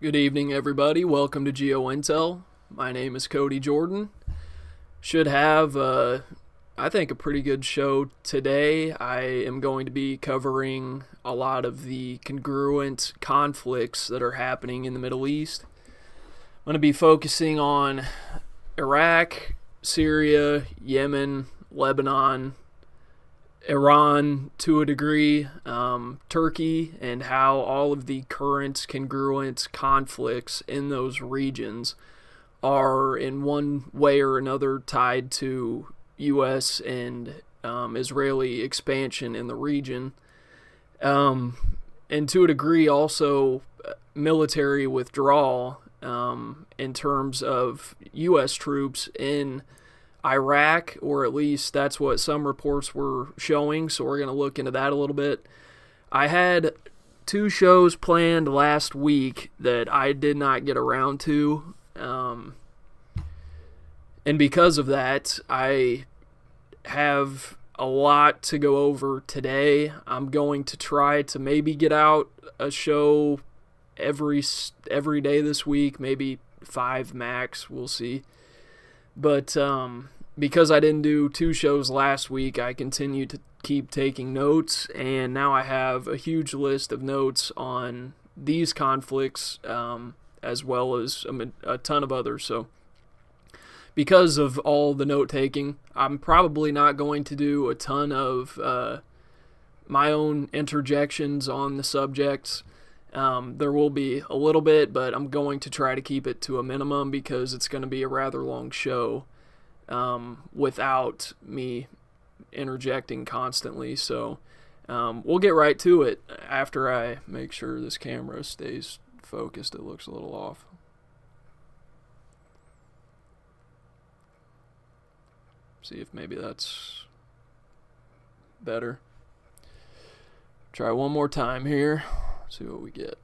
Good evening, everybody. Welcome to GeoIntel. My name is Cody Jordan. Should have, I think, a pretty good show today. I am going to be covering a lot of the congruent conflicts that are happening in the Middle East. I'm going to be focusing on Iraq, Syria, Yemen, Lebanon, Iran to a degree, Turkey, and how all of the current congruent conflicts in those regions are in one way or another tied to U.S. and Israeli expansion in the region, and to a degree also military withdrawal in terms of U.S. troops in Iraq, or at least that's what some reports were showing, so we're going to look into that a little bit. I had two shows planned last week that I did not get around to, and because of that, I have a lot to go over today. I'm going to try to maybe get out a show every day this week, maybe 5 max, we'll see. But because I didn't do 2 shows last week, I continue to keep taking notes, and now I have a huge list of notes on these conflicts, as well as a ton of others. So because of all the note-taking, I'm probably not going to do a ton of my own interjections on the subjects. There will be a little bit, but I'm going to try to keep it to a minimum because it's going to be a rather long show without me interjecting constantly. So we'll get right to it after I make sure this camera stays focused. It looks a little off. See if maybe that's better. Try one more time here. See what we get.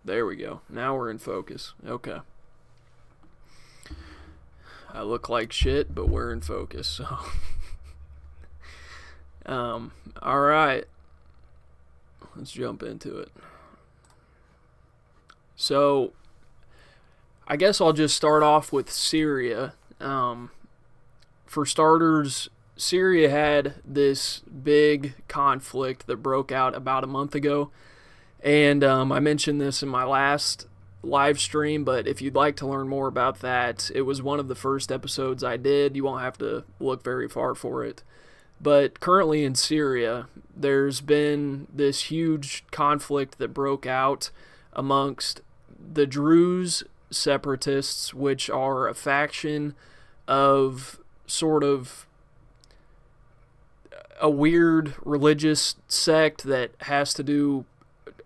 There we go. Now we're in focus. Okay. I look like shit, but we're in focus. So, all right. Let's jump into it. So, I guess I'll just start off with Syria. For starters, Syria had this big conflict that broke out about a month ago, and I mentioned this in my last live stream, but if you'd like to learn more about that, it was one of the first episodes I did. You won't have to look very far for it. But currently in Syria, there's been this huge conflict that broke out amongst the Druze separatists, which are a faction of sort of a weird religious sect that has to do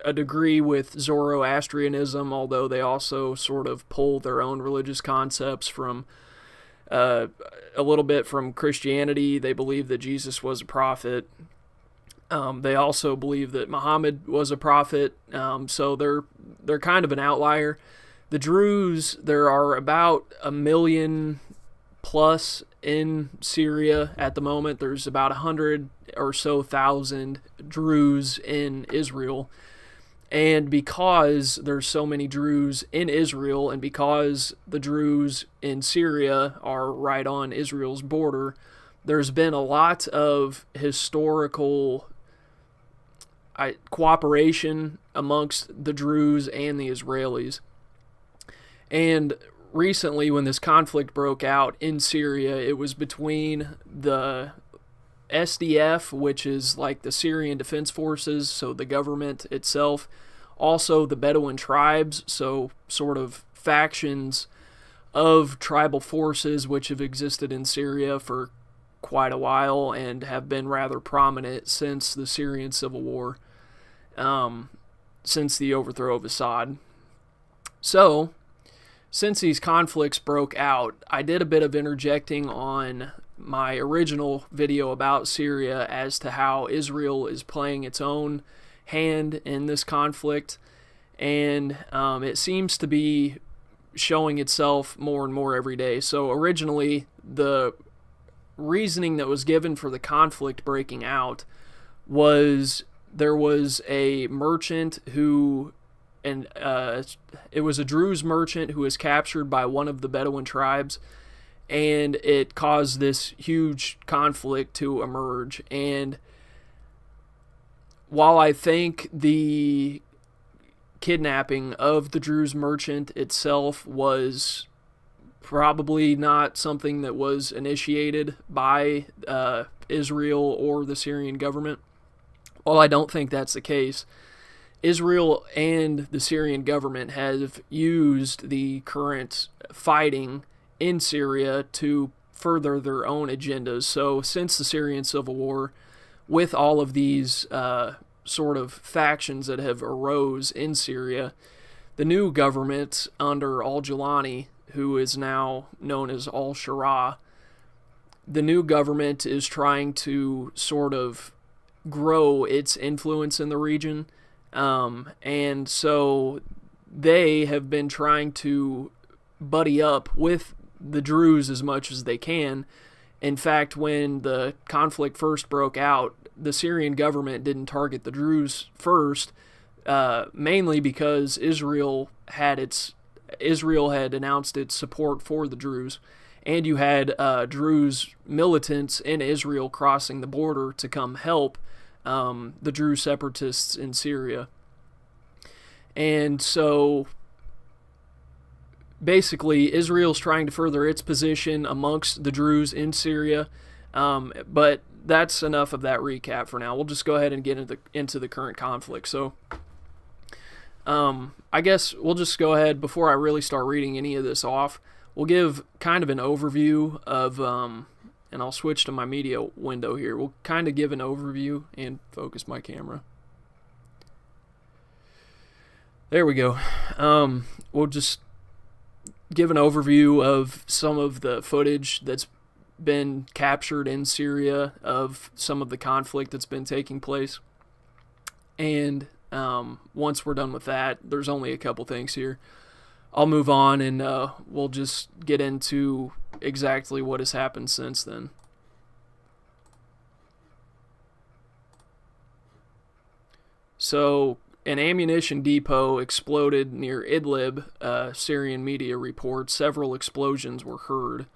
a degree with Zoroastrianism, although they also sort of pull their own religious concepts from a little bit from Christianity. They believe that Jesus was a prophet. They also believe that Muhammad was a prophet, so they're kind of an outlier. The Druze, there are about 1 million plus in Syria at the moment. There's about 100 or so thousand Druze in Israel. And because there's so many Druze in Israel, and because the Druze in Syria are right on Israel's border, there's been a lot of historical cooperation amongst the Druze and the Israelis. And recently, when this conflict broke out in Syria, it was between the SDF, which is like the Syrian Defense Forces, so the government itself, also the Bedouin tribes, so sort of factions of tribal forces which have existed in Syria for quite a while and have been rather prominent since the Syrian civil war, since the overthrow of Assad. So, since these conflicts broke out, I did a bit of interjecting on my original video about Syria as to how Israel is playing its own hand in this conflict, and it seems to be showing itself more and more every day. So originally, the reasoning that was given for the conflict breaking out was there was a merchant who, and it was a Druze merchant who was captured by one of the Bedouin tribes, and it caused this huge conflict to emerge. And while I think the kidnapping of the Druze merchant itself was probably not something that was initiated by Israel or the Syrian government, while I don't think that's the case, Israel and the Syrian government have used the current fighting in Syria to further their own agendas. So since the Syrian civil war, with all of these sort of factions that have arose in Syria, the new government under al-Jilani, who is now known as al-Shura, the new government is trying to sort of grow its influence in the region. And so they have been trying to buddy up with the Druze as much as they can. In fact, when the conflict first broke out, the Syrian government didn't target the Druze first, mainly because Israel had announced its support for the Druze, and you had Druze militants in Israel crossing the border to come help the Druze separatists in Syria. And so basically Israel's trying to further its position amongst the Druze in Syria, but that's enough of that recap for now. We'll just go ahead and get into the current conflict. So I guess we'll just go ahead, before I really start reading any of this off, we'll give kind of an overview of, and I'll switch to my media window here. We'll kind of give an overview and focus my camera. There we go. We'll just give an overview of some of the footage that's been captured in Syria of some of the conflict that's been taking place. And once we're done with that, there's only a couple things here. I'll move on and we'll just get into exactly what has happened since then. So, an ammunition depot exploded near Idlib. Syrian media reports several explosions were heard.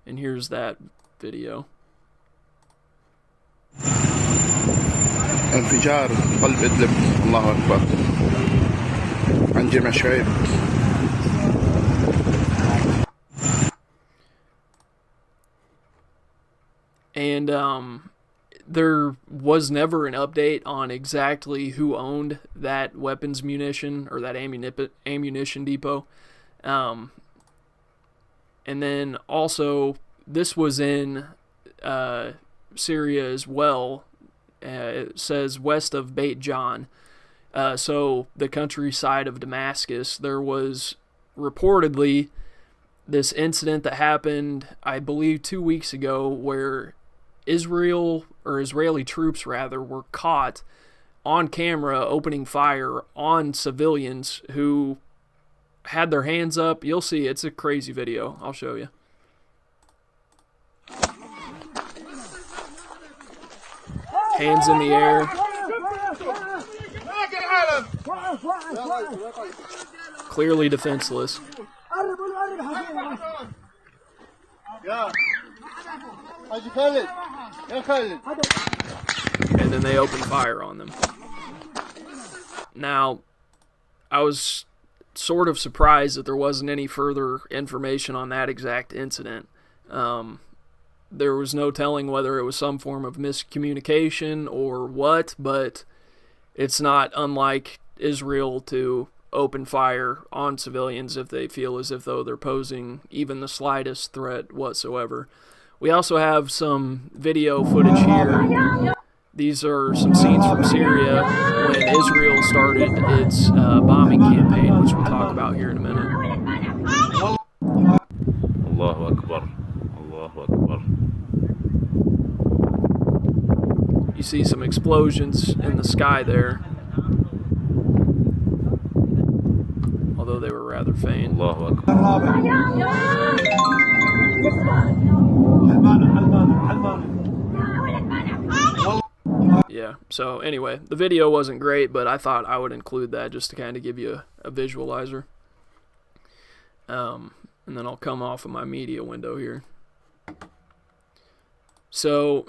And here's that video. انفجار قلب إدلب الله أكبر عن جميع شعيب. And there was never an update on exactly who owned that weapons munition or that ammunition depot. And then also, this was in Syria as well. It says west of Beit John. So the countryside of Damascus, there was reportedly this incident that happened, I believe, 2 weeks ago, where Israeli troops rather were caught on camera opening fire on civilians who had their hands up. You'll see, it's a crazy video. I'll show you. Hands in the air. Clearly defenseless. And then they open fire on them. Now, I was sort of surprised that there wasn't any further information on that exact incident. There was no telling whether it was some form of miscommunication or what, but it's not unlike Israel to open fire on civilians if they feel as if though they're posing even the slightest threat whatsoever. We also have some video footage here. These are some scenes from Syria when Israel started its bombing campaign, which we'll talk about here in a minute. Allahu Akbar. Allahu Akbar. You see some explosions in the sky there, although they were rather faint. Allahu Akbar. Yeah, So anyway, the video wasn't great, but I thought I would include that just to kind of give you a visualizer. And then I'll come off of my media window here. So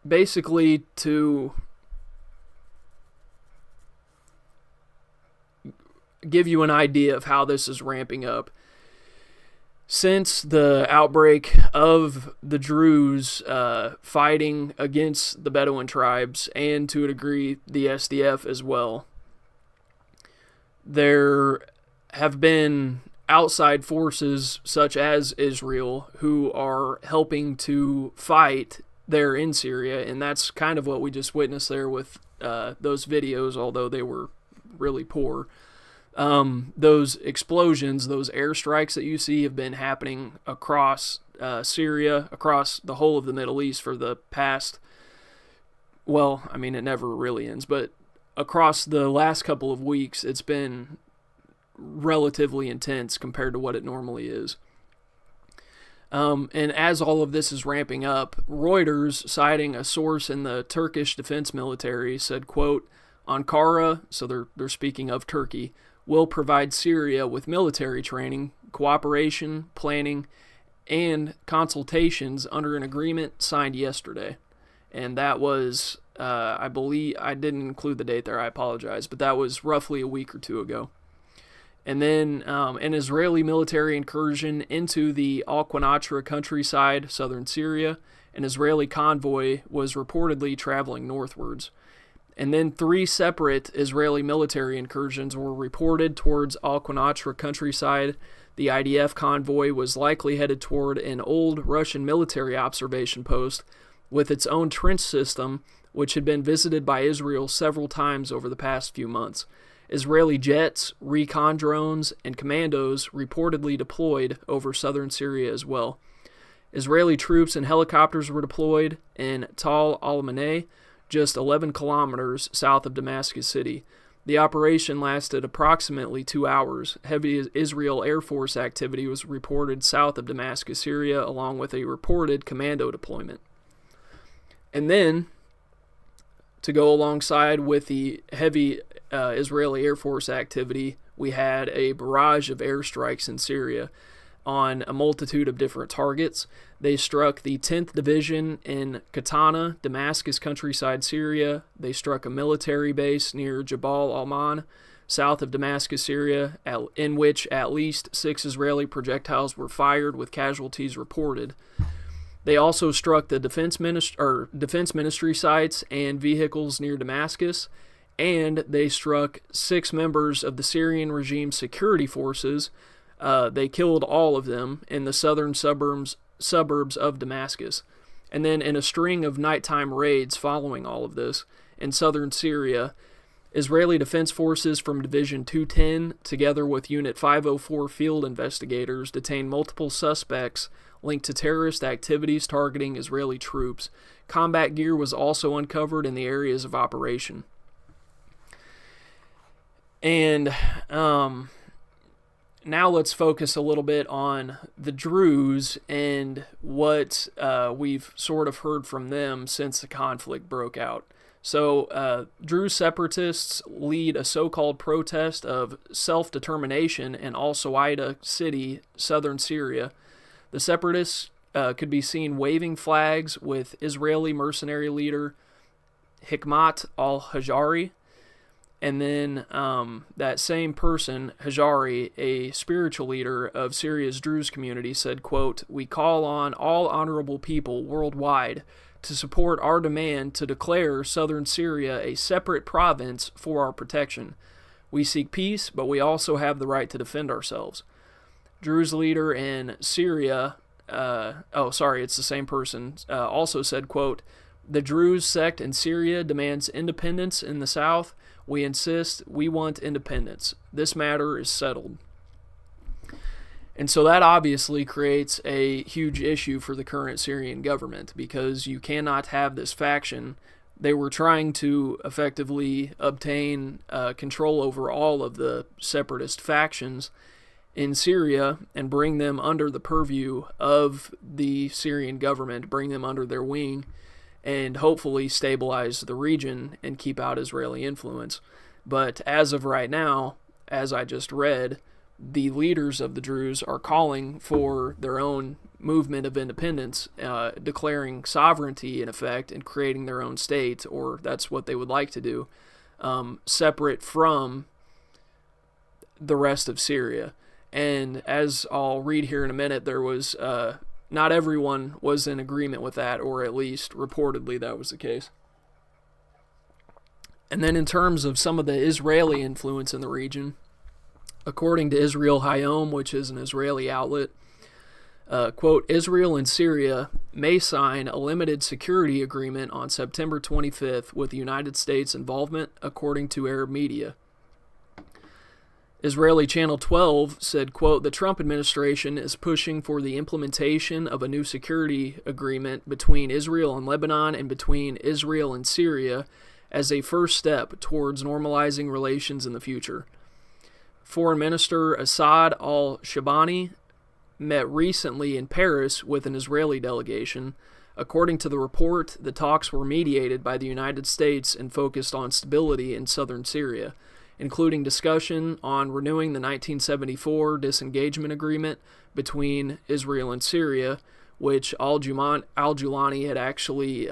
basically, to give you an idea of how this is ramping up, since the outbreak of the Druze fighting against the Bedouin tribes, and to a degree the SDF as well, there have been outside forces such as Israel who are helping to fight there in Syria, and that's kind of what we just witnessed there with those videos, although they were really poor. Those explosions, those airstrikes that you see have been happening across Syria, across the whole of the Middle East for the past, well, I mean, it never really ends, but across the last couple of weeks, it's been relatively intense compared to what it normally is. And as all of this is ramping up, Reuters, citing a source in the Turkish defense military, said, quote, Ankara, so they're speaking of Turkey, will provide Syria with military training, cooperation, planning, and consultations under an agreement signed yesterday. And that was, I believe, I didn't include the date there, I apologize, but that was roughly a week or two ago. And then an Israeli military incursion into the Al-Qanatra countryside, southern Syria. An Israeli convoy was reportedly traveling northwards. And then 3 separate Israeli military incursions were reported towards Al-Qanatra countryside. The IDF convoy was likely headed toward an old Russian military observation post with its own trench system, which had been visited by Israel several times over the past few months. Israeli jets, recon drones, and commandos reportedly deployed over southern Syria as well. Israeli troops and helicopters were deployed in Tal al-Maneh, just 11 kilometers south of Damascus City. The operation lasted approximately 2 hours. Heavy Israel Air Force activity was reported south of Damascus, Syria, along with a reported commando deployment. And then, to go alongside with the heavy Israeli Air Force activity, we had a barrage of airstrikes in Syria on a multitude of different targets. They struck the 10th Division in Katana, Damascus countryside, Syria. They struck a military base near Jabal al-Man, south of Damascus, Syria, in which at least 6 Israeli projectiles were fired, with casualties reported. They also struck the defense ministry sites and vehicles near Damascus, and they struck 6 members of the Syrian regime's security forces. They killed all of them in the southern suburbs of Damascus. And then in a string of nighttime raids following all of this, in southern Syria, Israeli Defense Forces from Division 210, together with Unit 504 field investigators, detained multiple suspects linked to terrorist activities targeting Israeli troops. Combat gear was also uncovered in the areas of operation. And now let's focus a little bit on the Druze and what we've sort of heard from them since the conflict broke out. So Druze separatists lead a so-called protest of self-determination in Al-Suwaida city, southern Syria. The separatists could be seen waving flags with Israeli mercenary leader Hikmat al-Hajari. And then that same person, Hajari, a spiritual leader of Syria's Druze community, said, quote, "We call on all honorable people worldwide to support our demand to declare southern Syria a separate province for our protection. We seek peace, but we also have the right to defend ourselves." Druze leader in Syria, it's the same person, also said, quote, "The Druze sect in Syria demands independence in the south. We insist we want independence. This matter is settled." And so that obviously creates a huge issue for the current Syrian government, because you cannot have this faction. They were trying to effectively obtain control over all of the separatist factions in Syria and bring them under the purview of the Syrian government, bring them under their wing. and hopefully stabilize the region and keep out Israeli influence. But as of right now, as I just read, the leaders of the Druze are calling for their own movement of independence, declaring sovereignty in effect and creating their own state, or that's what they would like to do, separate from the rest of Syria. And as I'll read here in a minute, there was not everyone was in agreement with that, or at least reportedly that was the case. And then in terms of some of the Israeli influence in the region, according to Israel Hayom, which is an Israeli outlet, quote, Israel and Syria may sign a limited security agreement on September 25th with the United States involvement, according to Arab media. Israeli Channel 12 said, quote, the Trump administration is pushing for the implementation of a new security agreement between Israel and Lebanon and between Israel and Syria as a first step towards normalizing relations in the future. Foreign Minister Assad al-Shabani met recently in Paris with an Israeli delegation. According to the report, the talks were mediated by the United States and focused on stability in southern Syria, including discussion on renewing the 1974 disengagement agreement between Israel and Syria, which al-Julani had actually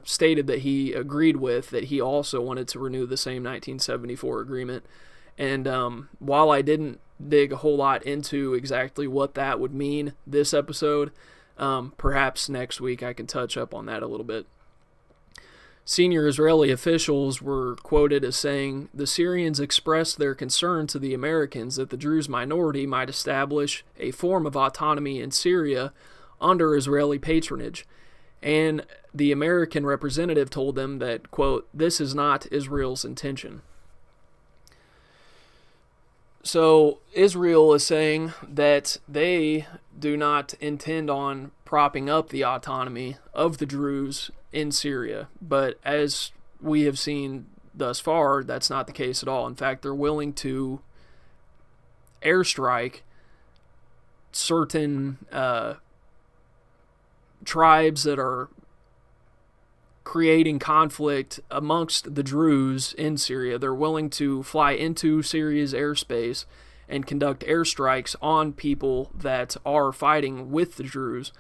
stated that he agreed with, that he also wanted to renew the same 1974 agreement. And while I didn't dig a whole lot into exactly what that would mean this episode, perhaps next week I can touch up on that a little bit. Senior Israeli officials were quoted as saying, the Syrians expressed their concern to the Americans that the Druze minority might establish a form of autonomy in Syria under Israeli patronage. And the American representative told them that, quote, this is not Israel's intention. So Israel is saying that they do not intend on propping up the autonomy of the Druze in Syria. But as we have seen thus far, that's not the case at all. In fact, they're willing to airstrike certain tribes that are creating conflict amongst the Druze in Syria. They're willing to fly into Syria's airspace and conduct airstrikes on people that are fighting with the Druze.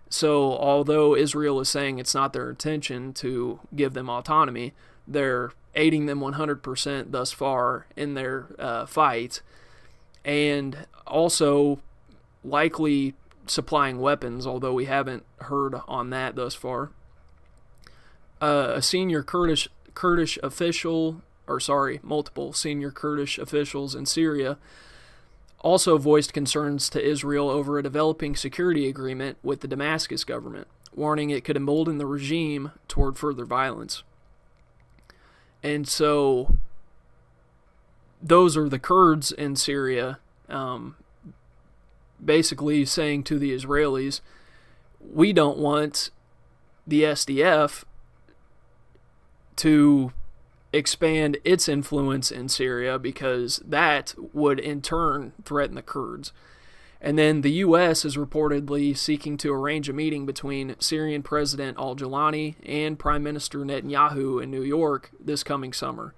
So although Israel is saying it's not their intention to give them autonomy, they're aiding them 100% thus far in their fight, and also likely supplying weapons, although we haven't heard on that thus far. A senior Kurdish official, multiple senior Kurdish officials in Syria also voiced concerns to Israel over a developing security agreement with the Damascus government, warning it could embolden the regime toward further violence. And so those are the Kurds in Syria, basically saying to the Israelis, we don't want the SDF to expand its influence in Syria because that would in turn threaten the Kurds. And then the U.S. is reportedly seeking to arrange a meeting between Syrian President al-Julani and Prime Minister Netanyahu in New York this coming summer.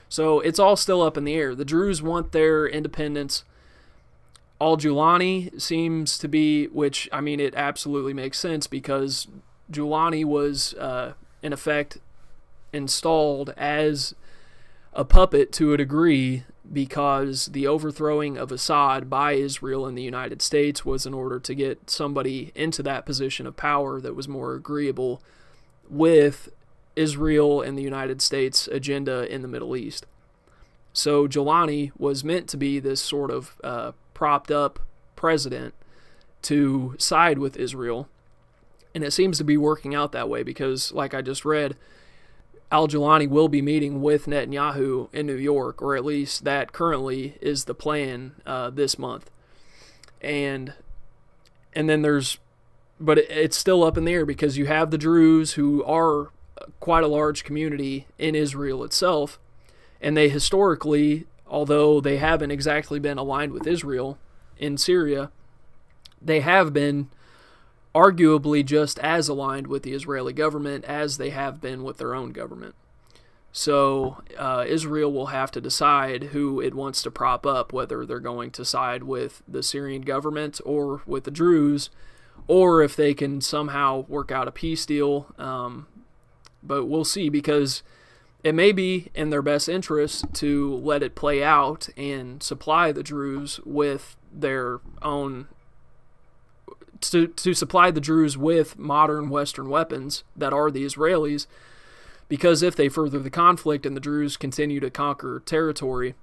So it's all still up in the air. The Druze want their independence. Al-Julani seems to be, which, I mean, it absolutely makes sense because Julani was, in effect, installed as a puppet to a degree because the overthrowing of Assad by Israel and the United States was in order to get somebody into that position of power that was more agreeable with Israel and the United States agenda in the Middle East. So Julani was meant to be this sort of propped up president to side with Israel, and it seems to be working out that way because, like I just read, al-Julani will be meeting with Netanyahu in New York, or at least that currently is the plan this month. And then but it's still up in the air because you have the Druze, who are quite a large community in Israel itself, and they historically, although they haven't exactly been aligned with Israel in Syria, they have been arguably just as aligned with the Israeli government as they have been with their own government. So Israel will have to decide who it wants to prop up, whether they're going to side with the Syrian government or with the Druze, or if they can somehow work out a peace deal. But we'll see, because it may be in their best interest to let it play out and supply the Druze with their own, to supply the Druze with modern Western weapons that are the Israelis, because if they further the conflict and the Druze continue to conquer territory,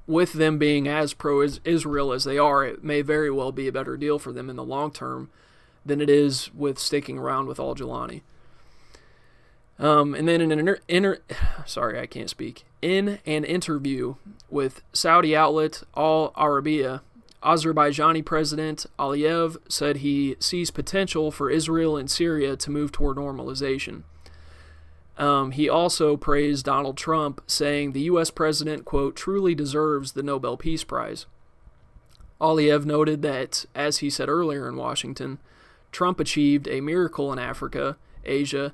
with them being as pro-Israel as they are, it may very well be a better deal for them in the long term than it is with sticking around with al-Jilani. And then in an in an interview with Saudi outlet Al Arabiya, Azerbaijani President Aliyev said he sees potential for Israel and Syria to move toward normalization. He also praised Donald Trump, saying the U.S. president, quote, truly deserves the Nobel Peace Prize. Aliyev noted that, as he said earlier in Washington, Trump achieved a miracle in Africa, Asia,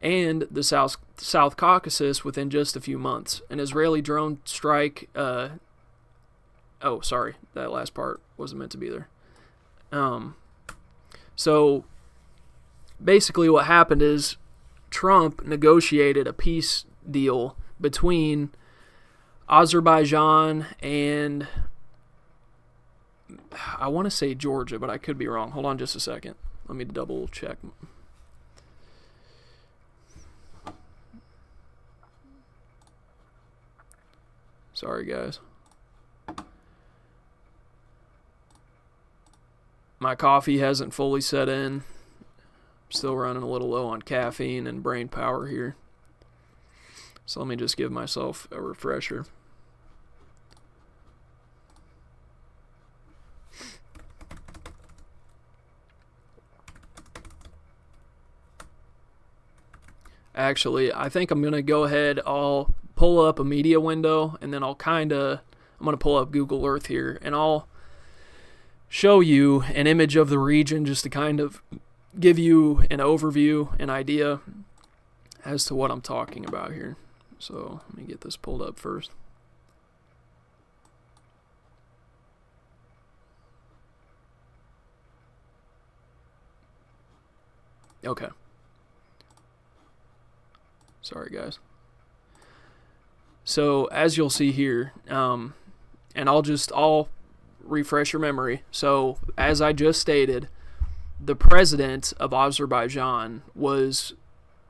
and the South Caucasus within just a few months. An Israeli drone strike... Oh, sorry, that last part wasn't meant to be there. So, basically what happened is Trump negotiated a peace deal between Azerbaijan and, I want to say Georgia, but I could be wrong. Hold on just a second. Let me double check. Sorry, guys. My coffee hasn't fully set in. Still running a little low on caffeine and brain power here. So let me just give myself a refresher. Actually, I think I'm going to go ahead. I'll pull up a media window, and then I'm going to pull up Google Earth here, and I'll show you an image of the region just to kind of give you an overview, an idea as to what I'm talking about here. So let me get this pulled up first. Okay. Sorry, guys. So as you'll see here, and I'll refresh your memory. So as I just stated, the president of Azerbaijan was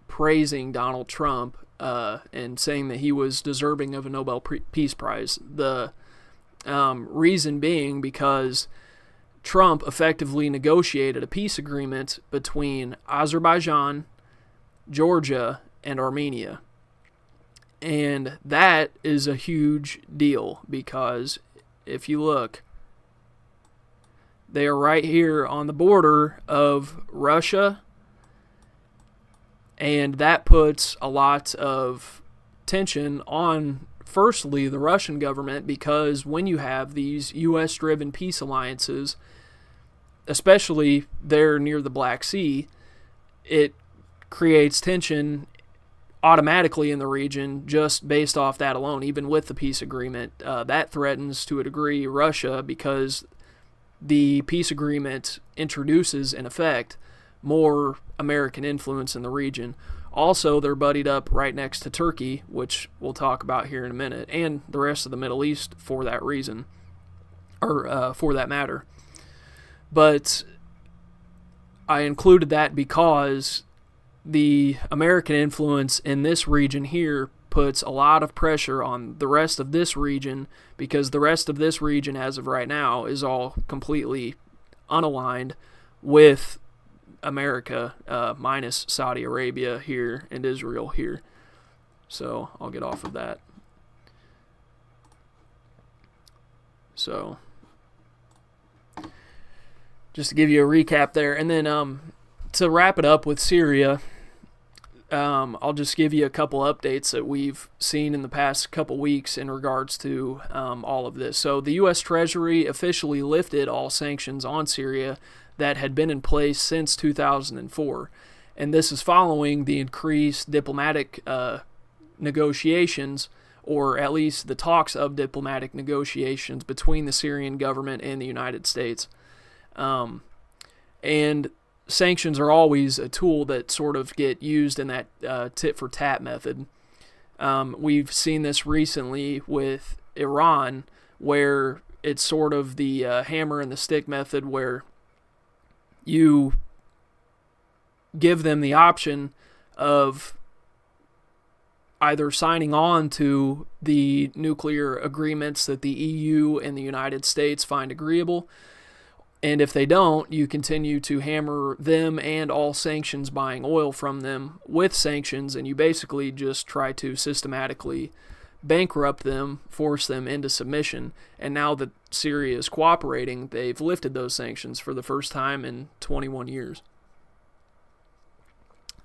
praising Donald Trump and saying that he was deserving of a Nobel Peace Prize. The reason being because Trump effectively negotiated a peace agreement between Azerbaijan, Georgia, and Armenia. And that is a huge deal because if you look, they are right here on the border of Russia, and that puts a lot of tension on, firstly, the Russian government, because when you have these U.S.-driven peace alliances, especially there near the Black Sea, it creates tension automatically in the region just based off that alone, even with the peace agreement. That threatens, to a degree, Russia because the peace agreement introduces, in effect, more American influence in the region. Also, they're buddied up right next to Turkey, which we'll talk about here in a minute, and the rest of the Middle East for that reason, or for that matter. But I included that because the American influence in this region here puts a lot of pressure on the rest of this region, because the rest of this region as of right now is all completely unaligned with America, minus Saudi Arabia here and Israel here. So I'll get off of that. So just to give you a recap there, and then to wrap it up with Syria, I'll just give you a couple updates that we've seen in the past couple weeks in regards to all of this. So the U.S. Treasury officially lifted all sanctions on Syria that had been in place since 2004. And this is following the increased diplomatic negotiations, or at least the talks of diplomatic negotiations between the Syrian government and the United States. And sanctions are always a tool that sort of get used in that tit-for-tat method. We've seen this recently with Iran, where it's sort of the hammer and the stick method, where you give them the option of either signing on to the nuclear agreements that the EU and the United States find agreeable, and if they don't, you continue to hammer them and all sanctions buying oil from them with sanctions, and you basically just try to systematically bankrupt them, force them into submission. And now that Syria is cooperating, they've lifted those sanctions for the first time in 21 years.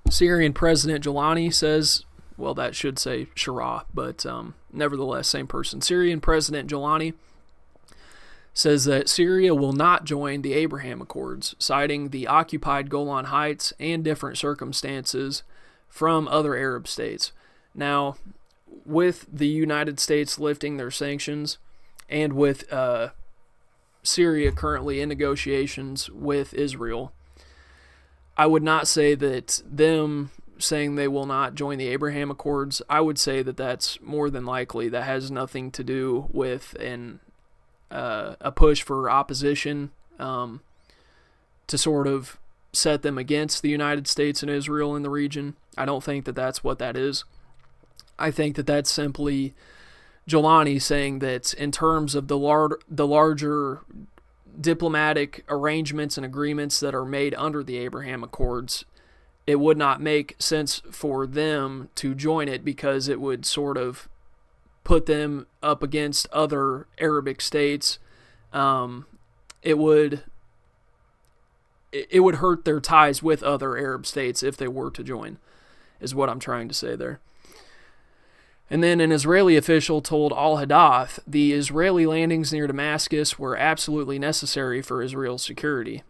Syrian President Jalani says, well, that should say Shara, but nevertheless, same person. Syrian President Jalani says that Syria will not join the Abraham Accords, citing the occupied Golan Heights and different circumstances from other Arab states. Now, with the United States lifting their sanctions, and with Syria currently in negotiations with Israel, I would not say that them saying they will not join the Abraham Accords, I would say that that's more than likely. That has nothing to do with a push for opposition to sort of set them against the United States and Israel in the region. I don't think that that's what that is. I think that that's simply Jalani saying that in terms of the larger diplomatic arrangements and agreements that are made under the Abraham Accords, it would not make sense for them to join it because it would sort of put them up against other Arabic states. It would hurt their ties with other Arab states if they were to join, is what I'm trying to say there. And then an Israeli official told Al-Hadath the Israeli landings near Damascus were absolutely necessary for Israel's security.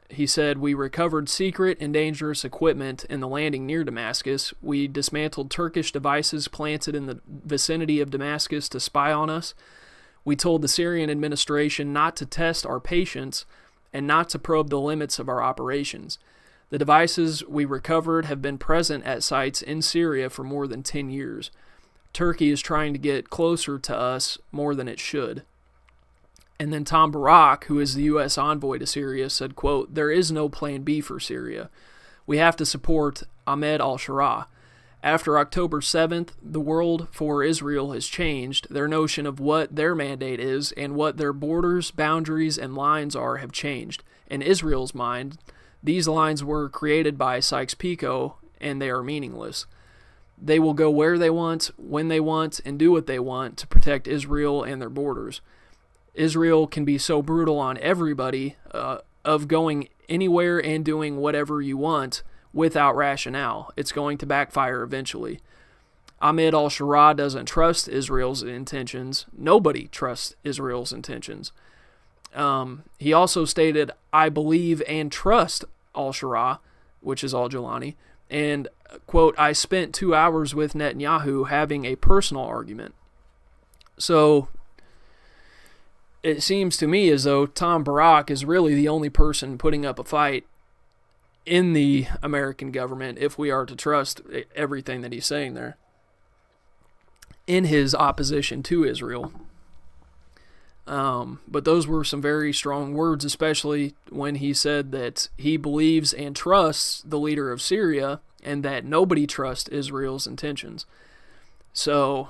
He said, "We recovered secret and dangerous equipment in the landing near Damascus. We dismantled Turkish devices planted in the vicinity of Damascus to spy on us. We told the Syrian administration not to test our patience and not to probe the limits of our operations. The devices we recovered have been present at sites in Syria for more than 10 years. Turkey is trying to get closer to us more than it should." And then Tom Barak, who is the U.S. envoy to Syria, said, quote, "There is no plan B for Syria. We have to support Ahmed al-Shara. After October 7th, the world for Israel has changed. Their notion of what their mandate is and what their borders, boundaries, and lines are have changed. In Israel's mind, these lines were created by Sykes-Picot, and they are meaningless. They will go where they want, when they want, and do what they want to protect Israel and their borders. Israel can be so brutal on everybody of going anywhere and doing whatever you want without rationale. It's going to backfire eventually. Ahmed al-Shara doesn't trust Israel's intentions. Nobody trusts Israel's intentions." He also stated, "I believe and trust al-Shara," which is al-Jalani, and, quote, "I spent 2 hours with Netanyahu having a personal argument." So it seems to me as though Tom Barak is really the only person putting up a fight in the American government, if we are to trust everything that he's saying there, in his opposition to Israel. But those were some very strong words, especially when he said that he believes and trusts the leader of Syria and that nobody trusts Israel's intentions. So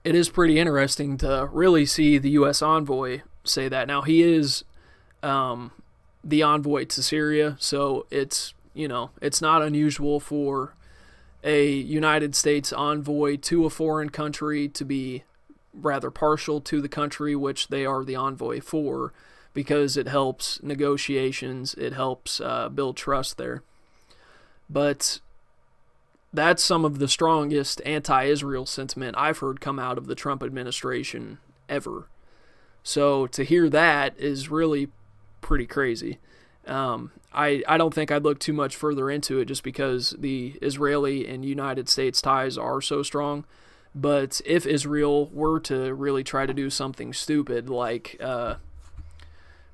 it is pretty interesting to really see the U.S. envoy say that. Now, he is the envoy to Syria, so it's not unusual for a United States envoy to a foreign country to be rather partial to the country which they are the envoy for, because it helps negotiations, it helps build trust there. But that's some of the strongest anti-Israel sentiment I've heard come out of the Trump administration ever. So to hear that is really pretty crazy. I don't think I'd look too much further into it just because the Israeli and United States ties are so strong. But if Israel were to really try to do something stupid, like,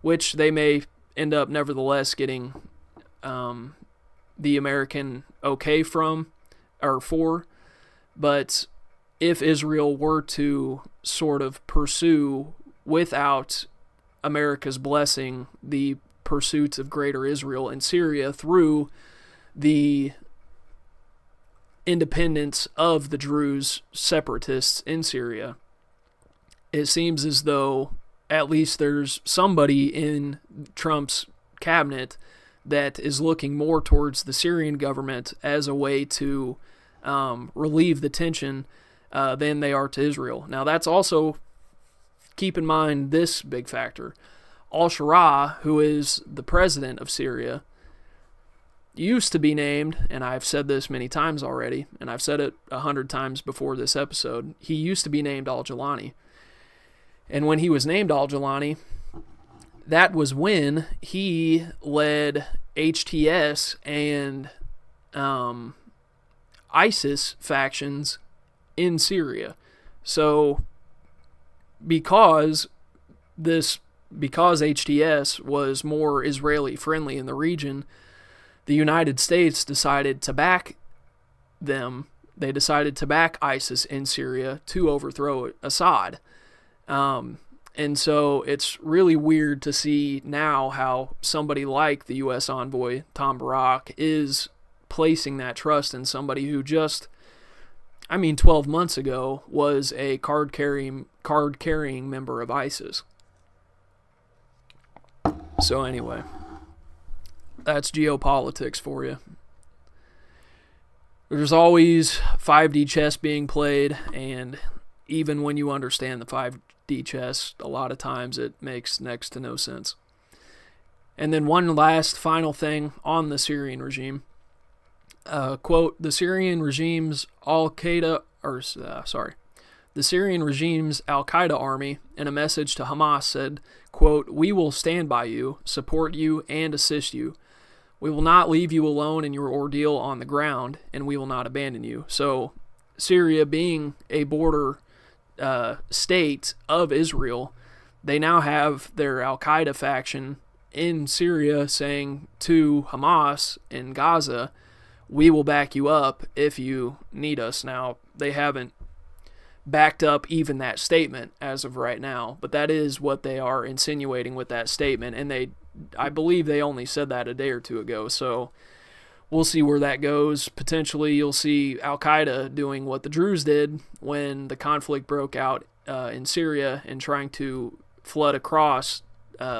which they may end up nevertheless getting the American okay from, or for, but if Israel were to sort of pursue, without America's blessing, the pursuit of Greater Israel in Syria through the independence of the Druze separatists in Syria, it seems as though at least there's somebody in Trump's cabinet that is looking more towards the Syrian government as a way to relieve the tension than they are to Israel. Now that's also, keep in mind this big factor. Al-Shara, who is the president of Syria, used to be named, and I've said this many times already, and I've said it 100 times before this episode, he used to be named Al-Jilani. And when he was named Al-Jilani, that was when he led HTS and ISIS factions in Syria. So because HTS was more Israeli friendly in the region, the United States decided to back them. They decided to back ISIS in Syria to overthrow Assad. And so it's really weird to see now how somebody like the U.S. envoy, Tom Barrack, is placing that trust in somebody who just, 12 months ago was a card-carrying member of ISIS. So anyway, that's geopolitics for you. There's always 5D chess being played, and even when you understand the 5D chess, a lot of times it makes next to no sense. And then one last final thing on the Syrian regime. Quote, the Syrian regime's Al-Qaeda army, in a message to Hamas, said, quote, we will stand by you, support you, and assist you. We will not leave you alone in your ordeal on the ground, and we will not abandon you. So Syria, being a border state of Israel, they now have their Al-Qaeda faction in Syria saying to Hamas in Gaza, we will back you up if you need us. Now, they haven't backed up even that statement as of right now, but that is what they are insinuating with that statement, and I believe they only said that a day or two ago, so we'll see where that goes. Potentially you'll see Al-Qaeda doing what the Druze did when the conflict broke out in Syria and trying to flood across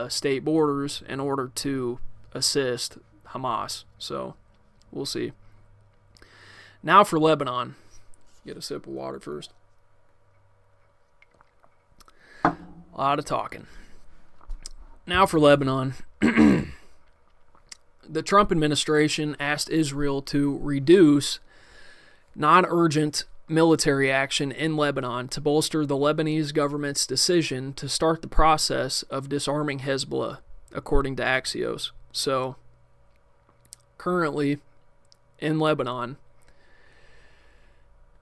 state borders in order to assist Hamas. So we'll see. Now for Lebanon. Get a sip of water first. A lot of talking. Now for Lebanon. The Trump administration asked Israel to reduce non-urgent military action in Lebanon to bolster the Lebanese government's decision to start the process of disarming Hezbollah, according to Axios. So, currently, in Lebanon,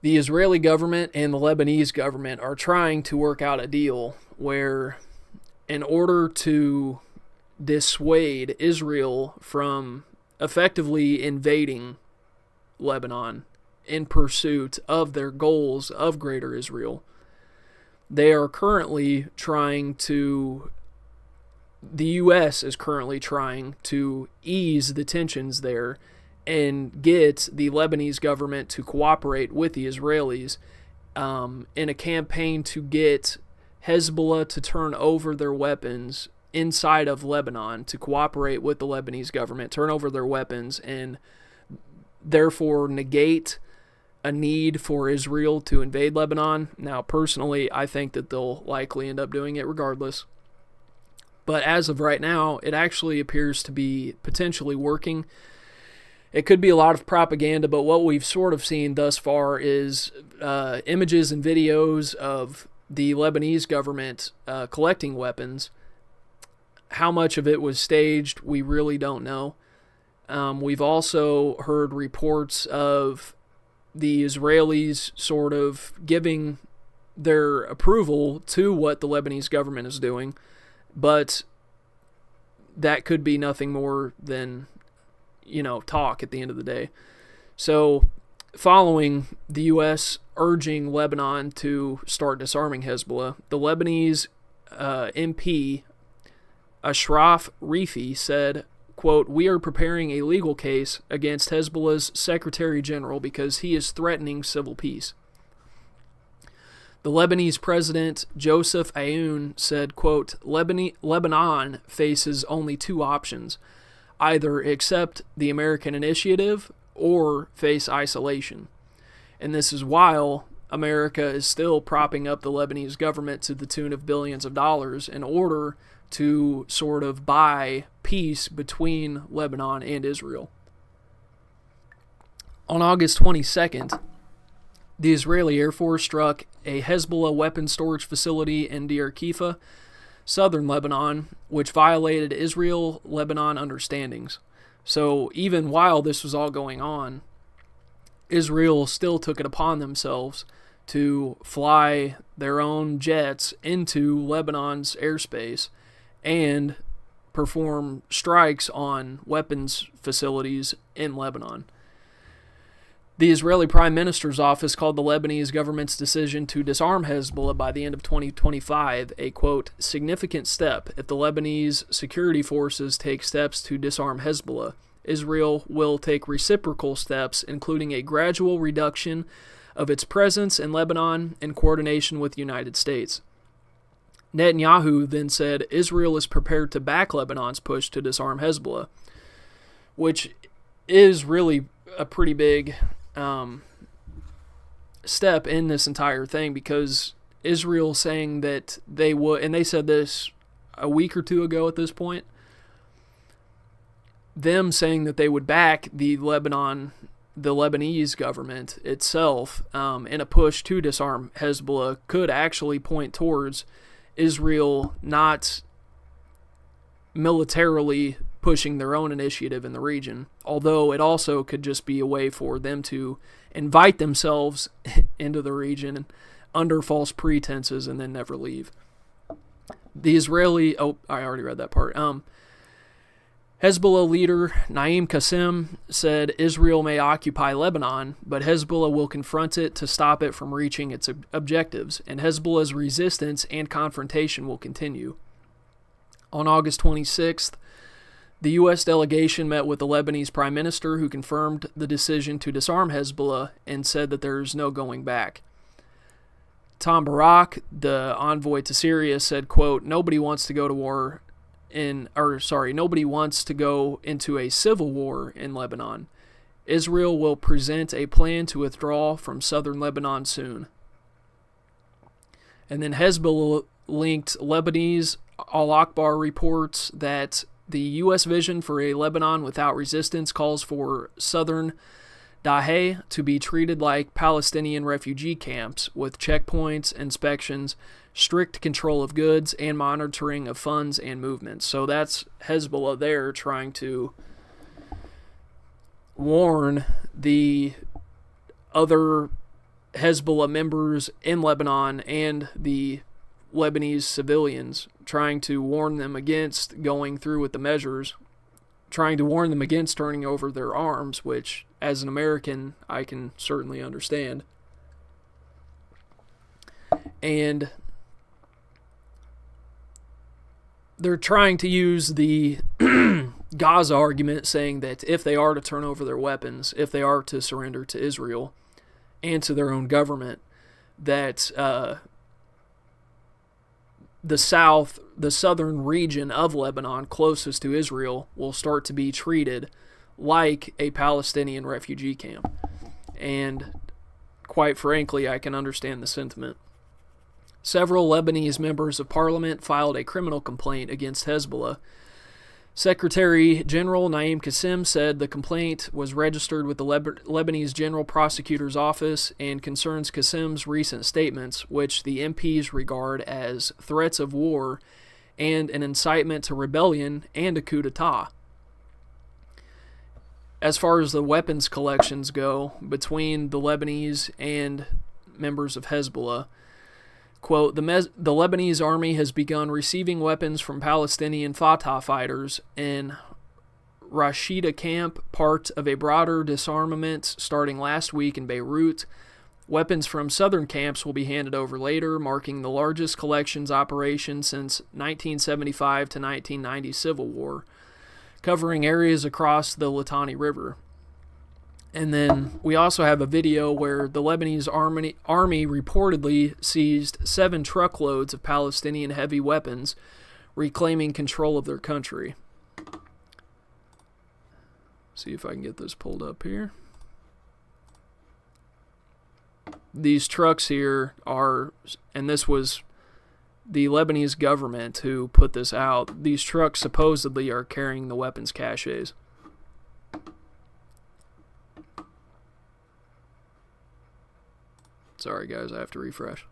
the Israeli government and the Lebanese government are trying to work out a deal where, in order to dissuade Israel from effectively invading Lebanon in pursuit of their goals of Greater Israel, they are currently the U.S. is currently trying to ease the tensions there and get the Lebanese government to cooperate with the Israelis in a campaign to get Hezbollah to turn over their weapons inside of Lebanon, to cooperate with the Lebanese government, turn over their weapons, and therefore negate a need for Israel to invade Lebanon. Now, personally, I think that they'll likely end up doing it regardless. But as of right now, it actually appears to be potentially working. it could be a lot of propaganda, but what we've sort of seen thus far is images and videos of the Lebanese government collecting weapons. How much of it was staged, we really don't know. We've also heard reports of the Israelis sort of giving their approval to what the Lebanese government is doing, but that could be nothing more than, talk at the end of the day. So, following the U.S. urging Lebanon to start disarming Hezbollah, the Lebanese MP Ashraf Rifi said, quote, "We are preparing a legal case against Hezbollah's Secretary General because he is threatening civil peace." The Lebanese president, Joseph Aoun, said, quote, Lebanon faces only two options: either accept the American initiative or face isolation. And this is while America is still propping up the Lebanese government to the tune of billions of dollars in order to sort of buy peace between Lebanon and Israel. On August 22nd, the Israeli Air Force struck a Hezbollah weapons storage facility in Deir Kifa, southern Lebanon, which violated Israel-Lebanon understandings. So even while this was all going on, Israel still took it upon themselves to fly their own jets into Lebanon's airspace and perform strikes on weapons facilities in Lebanon. The Israeli Prime Minister's office called the Lebanese government's decision to disarm Hezbollah by the end of 2025 a, quote, significant step. If the Lebanese security forces take steps to disarm Hezbollah, Israel will take reciprocal steps, including a gradual reduction of its presence in Lebanon in coordination with the United States. Netanyahu then said Israel is prepared to back Lebanon's push to disarm Hezbollah, which is really a pretty big step in this entire thing, because Israel saying that they would, and they said this a week or two ago at this point, them saying that they would back the Lebanese government itself in a push to disarm Hezbollah could actually point towards Israel not militarily pushing their own initiative in the region, although it also could just be a way for them to invite themselves into the region under false pretenses and then never leave. The Israeli, I already read that part. Hezbollah leader Naim Qassem said Israel may occupy Lebanon, but Hezbollah will confront it to stop it from reaching its objectives, and Hezbollah's resistance and confrontation will continue. On August 26th, the U.S. delegation met with the Lebanese Prime Minister, who confirmed the decision to disarm Hezbollah and said that there's no going back. Tom Barak, the envoy to Syria, said, quote, nobody wants to go into a civil war in Lebanon. Israel will present a plan to withdraw from southern Lebanon soon. And then Hezbollah-linked Lebanese Al-Akbar reports that the U.S. vision for a Lebanon without resistance calls for southern Dahieh to be treated like Palestinian refugee camps, with checkpoints, inspections, strict control of goods, and monitoring of funds and movements. So that's Hezbollah there trying to warn the other Hezbollah members in Lebanon and the Lebanese civilians, trying to warn them against going through with the measures, trying to warn them against turning over their arms, which, as an American, I can certainly understand. And they're trying to use the Gaza argument, saying that if they are to turn over their weapons, if they are to surrender to Israel and to their own government, that the southern region of Lebanon closest to Israel will start to be treated like a Palestinian refugee camp. And quite frankly, I can understand the sentiment. Several Lebanese members of parliament filed a criminal complaint against Hezbollah, Secretary General Naim Qassem said the complaint was registered with the Lebanese General Prosecutor's Office and concerns Qassem's recent statements, which the MPs regard as threats of war and an incitement to rebellion and a coup d'etat. As far as the weapons collections go between the Lebanese and members of Hezbollah, quote, the Lebanese army has begun receiving weapons from Palestinian Fatah fighters in Rashida camp, part of a broader disarmament starting last week in Beirut. Weapons from southern camps will be handed over later, marking the largest collections operation since 1975 to 1990 Civil War, covering areas across the Litani River. And then we also have a video where the Lebanese army reportedly seized 7 truckloads of Palestinian heavy weapons, reclaiming control of their country. See if I can get this pulled up here. These trucks here are, and this was the Lebanese government who put this out, these trucks supposedly are carrying the weapons caches. Sorry guys, I have to refresh.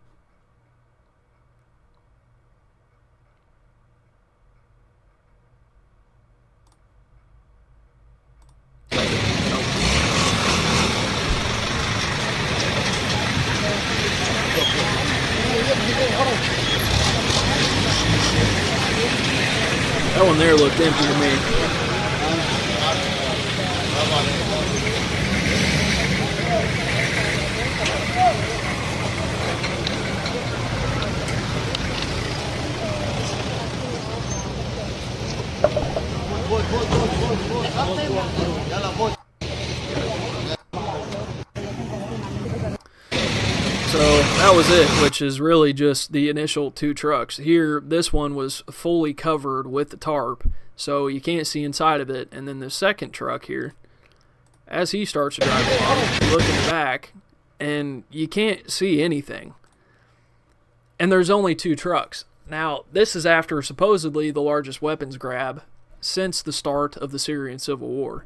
That one there looked empty to me. So that was it, which is really just the initial 2 trucks. Here, this one was fully covered with the tarp, so you can't see inside of it. And then the second truck here, as he starts to drive along, you look in the back, and you can't see anything. And there's only 2 trucks. Now, this is after supposedly the largest weapons grab since the start of the Syrian Civil War.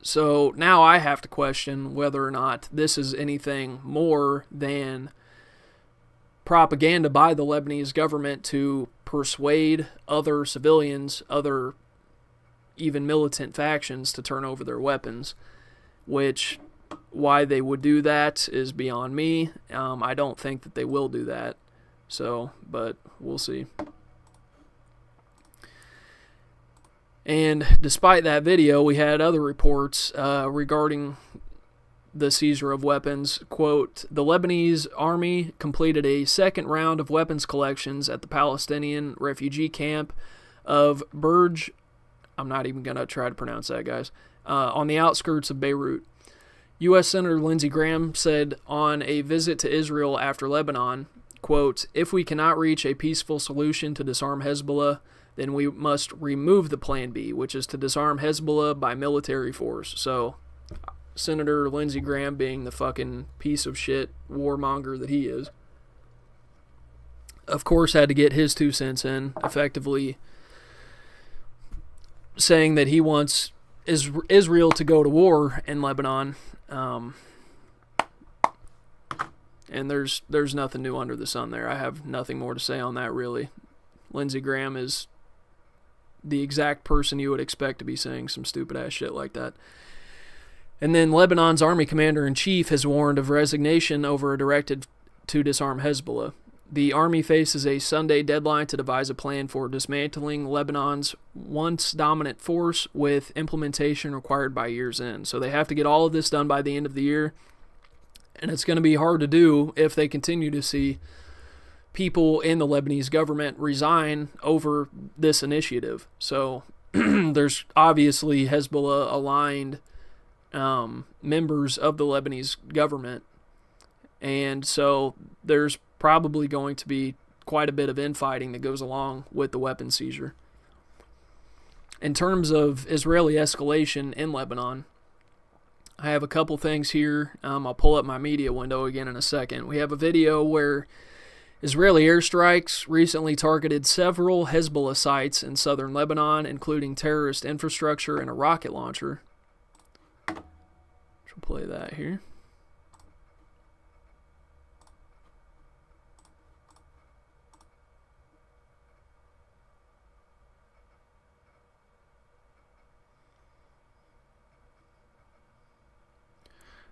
So now I have to question whether or not this is anything more than propaganda by the Lebanese government to persuade other civilians, other even militant factions to turn over their weapons, which why they would do that is beyond me. I don't think that they will do that. So, but we'll see. And despite that video, we had other reports regarding the seizure of weapons. Quote, the Lebanese army completed a second round of weapons collections at the Palestinian refugee camp of Burj, I'm not even going to try to pronounce that, guys, on the outskirts of Beirut. U.S. Senator Lindsey Graham said on a visit to Israel after Lebanon, quote, if we cannot reach a peaceful solution to disarm Hezbollah, then we must remove the plan B, which is to disarm Hezbollah by military force. So, Senator Lindsey Graham, being the fucking piece of shit warmonger that he is, of course had to get his 2 cents in, effectively saying that he wants Israel to go to war in Lebanon. And there's nothing new under the sun there. I have nothing more to say on that, really. Lindsey Graham is the exact person you would expect to be saying some stupid-ass shit like that. And then Lebanon's army commander-in-chief has warned of resignation over a directive to disarm Hezbollah. The army faces a Sunday deadline to devise a plan for dismantling Lebanon's once dominant force, with implementation required by year's end. So they have to get all of this done by the end of the year, and it's going to be hard to do if they continue to see people in the Lebanese government resign over this initiative. So there's obviously Hezbollah-aligned members of the Lebanese government, and so there's probably going to be quite a bit of infighting that goes along with the weapon seizure. In terms of Israeli escalation in Lebanon, I have a couple things here. I'll pull up my media window again in a second. We have a video where Israeli airstrikes recently targeted several Hezbollah sites in southern Lebanon, including terrorist infrastructure and a rocket launcher. We'll play that here.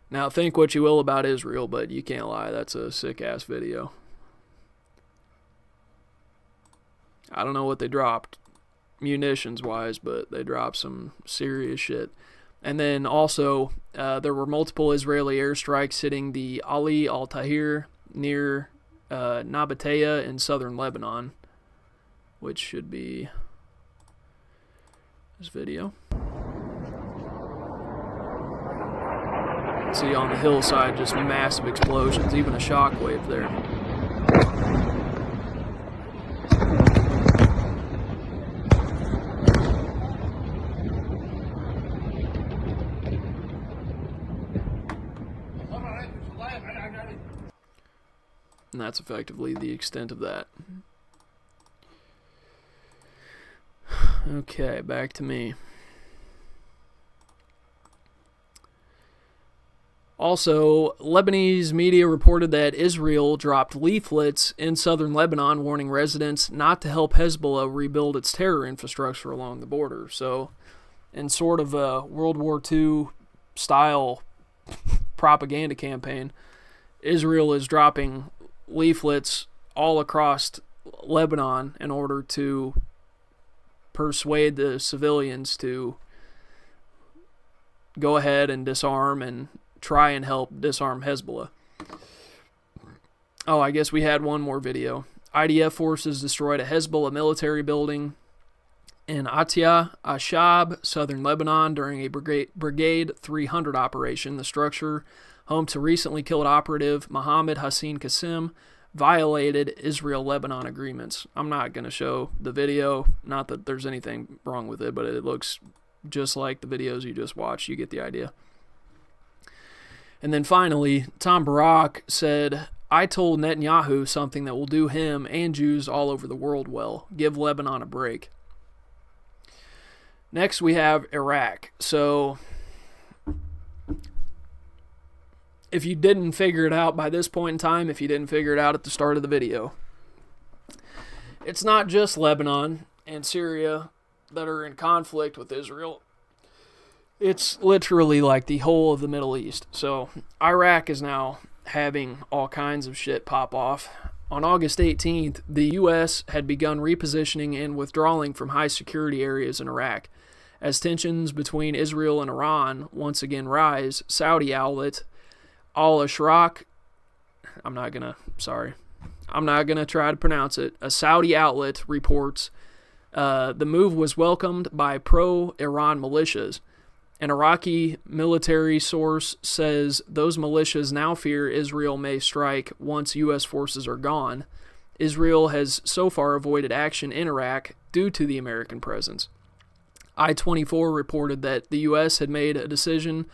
Now, think what you will about Israel, but you can't lie, that's a sick-ass video. I don't know what they dropped munitions-wise, but they dropped some serious shit. And then also, there were multiple Israeli airstrikes hitting the Ali al-Tahir near Nabatea in southern Lebanon, which should be this video. See on the hillside just massive explosions, even a shockwave there. And that's effectively the extent of that. Okay, back to me. Also, Lebanese media reported that Israel dropped leaflets in southern Lebanon warning residents not to help Hezbollah rebuild its terror infrastructure along the border. So, in sort of a World War II style propaganda campaign, Israel is dropping leaflets all across Lebanon in order to persuade the civilians to go ahead and disarm and try and help disarm Hezbollah. Oh, I guess we had one more video. IDF forces destroyed a Hezbollah military building in Atiyah Ashab, southern Lebanon, during a Brigade 300 operation. The structure, home to recently killed operative Mohammed Hassan Qasim, violated Israel-Lebanon agreements. I'm not going to show the video. Not that there's anything wrong with it, but it looks just like the videos you just watched. You get the idea. And then finally, Tom Barak said, "I told Netanyahu something that will do him and Jews all over the world well. Give Lebanon a break." Next, we have Iraq. So, if you didn't figure it out by this point in time, if you didn't figure it out at the start of the video, it's not just Lebanon and Syria that are in conflict with Israel. It's literally like the whole of the Middle East. So Iraq is now having all kinds of shit pop off. On August 18th, the U.S. had begun repositioning and withdrawing from high security areas in Iraq. As tensions between Israel and Iran once again rise, Saudi outlet Al-Ashraq, I'm not going to try to pronounce it. A Saudi outlet reports the move was welcomed by pro-Iran militias. An Iraqi military source says those militias now fear Israel may strike once U.S. forces are gone. Israel has so far avoided action in Iraq due to the American presence. I-24 reported that the U.S. had made a decision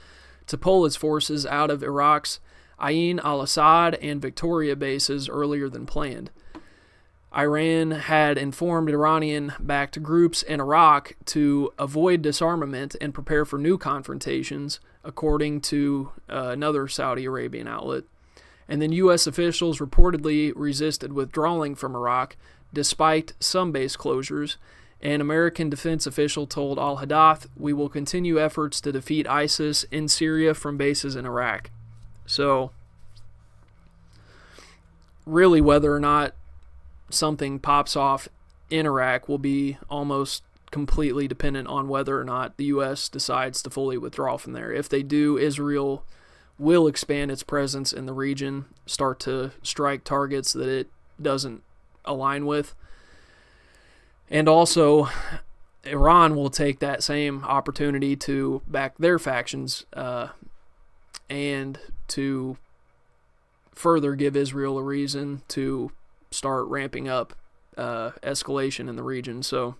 to pull its forces out of Iraq's Ain al-Assad and Victoria bases earlier than planned. Iran had informed Iranian-backed groups in Iraq to avoid disarmament and prepare for new confrontations, according to another Saudi Arabian outlet. And then U.S. officials reportedly resisted withdrawing from Iraq despite some base closures. An American defense official told Al-Hadath, "We will continue efforts to defeat ISIS in Syria from bases in Iraq." So, really, whether or not something pops off in Iraq will be almost completely dependent on whether or not the U.S. decides to fully withdraw from there. If they do, Israel will expand its presence in the region, start to strike targets that it doesn't align with. And also, Iran will take that same opportunity to back their factions and to further give Israel a reason to start ramping up escalation in the region. So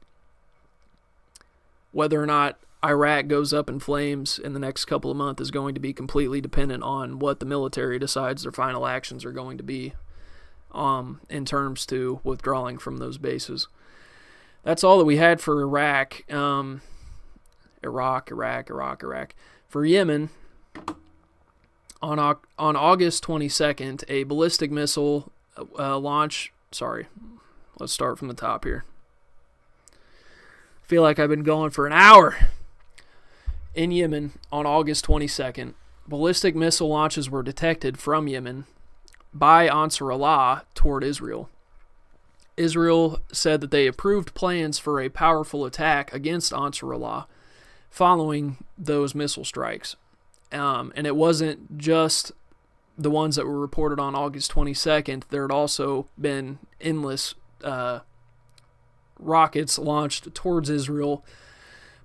whether or not Iraq goes up in flames in the next couple of months is going to be completely dependent on what the military decides their final actions are going to be in terms to withdrawing from those bases. That's all that we had for Iraq. Iraq. For Yemen, on August 22nd, a ballistic missile launch. Sorry, let's start from the top here. Feel like I've been going for an hour. In Yemen, on August 22nd, ballistic missile launches were detected from Yemen by Ansar Allah toward Israel. Israel said that they approved plans for a powerful attack against Ansar Allah following those missile strikes. And it wasn't just the ones that were reported on August 22nd. There had also been endless rockets launched towards Israel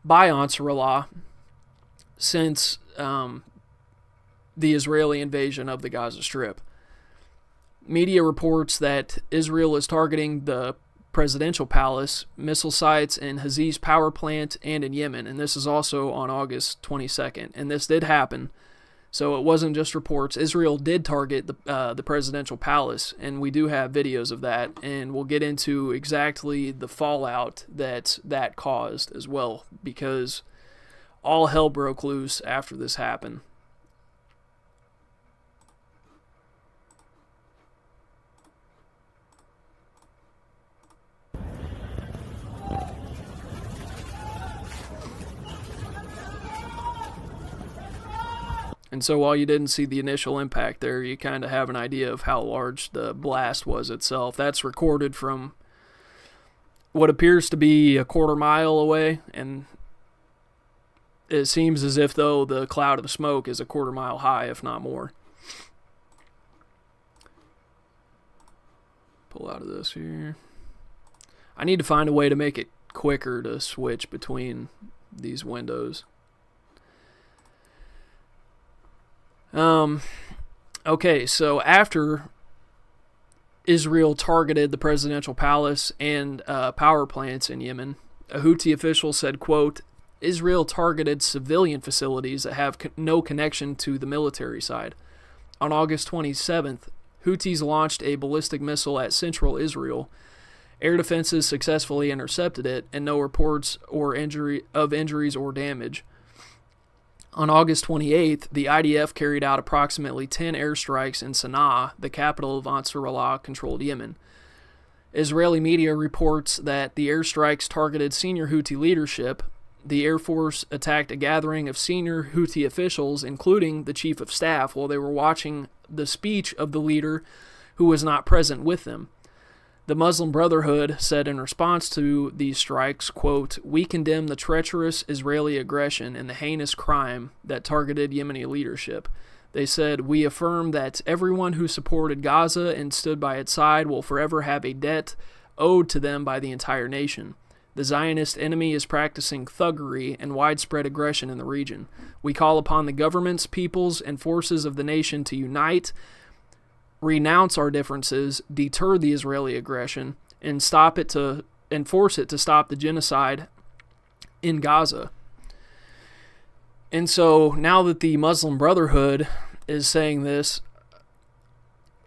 by Ansar Allah since the Israeli invasion of the Gaza Strip. Media reports that Israel is targeting the presidential palace, missile sites, and Haziz power plant, and in Yemen. And this is also on August 22nd. And this did happen. So it wasn't just reports. Israel did target the presidential palace, and we do have videos of that. And we'll get into exactly the fallout that caused as well, because all hell broke loose after this happened. And so while you didn't see the initial impact there, you kind of have an idea of how large the blast was itself. That's recorded from what appears to be a quarter mile away, and it seems as if, though, the cloud of smoke is a quarter mile high, if not more. Pull out of this here. I need to find a way to make it quicker to switch between these windows. Okay, so after Israel targeted the presidential palace and power plants in Yemen, a Houthi official said, quote, Israel targeted civilian facilities that have no connection to the military side. On August 27th, Houthis launched a ballistic missile at central Israel. Air defenses successfully intercepted it, and no reports of injuries or damage. On August 28th, the IDF carried out approximately 10 airstrikes in Sana'a, the capital of Ansar Allah-controlled Yemen. Israeli media reports that the airstrikes targeted senior Houthi leadership. The Air Force attacked a gathering of senior Houthi officials, including the chief of staff, while they were watching the speech of the leader who was not present with them. The Muslim Brotherhood said in response to these strikes, quote, we condemn the treacherous Israeli aggression and the heinous crime that targeted Yemeni leadership. They said, we affirm that everyone who supported Gaza and stood by its side will forever have a debt owed to them by the entire nation. The Zionist enemy is practicing thuggery and widespread aggression in the region. We call upon the governments, peoples, and forces of the nation to unite, renounce our differences, deter the Israeli aggression, and force it to stop the genocide in Gaza. And so now that the Muslim Brotherhood is saying this,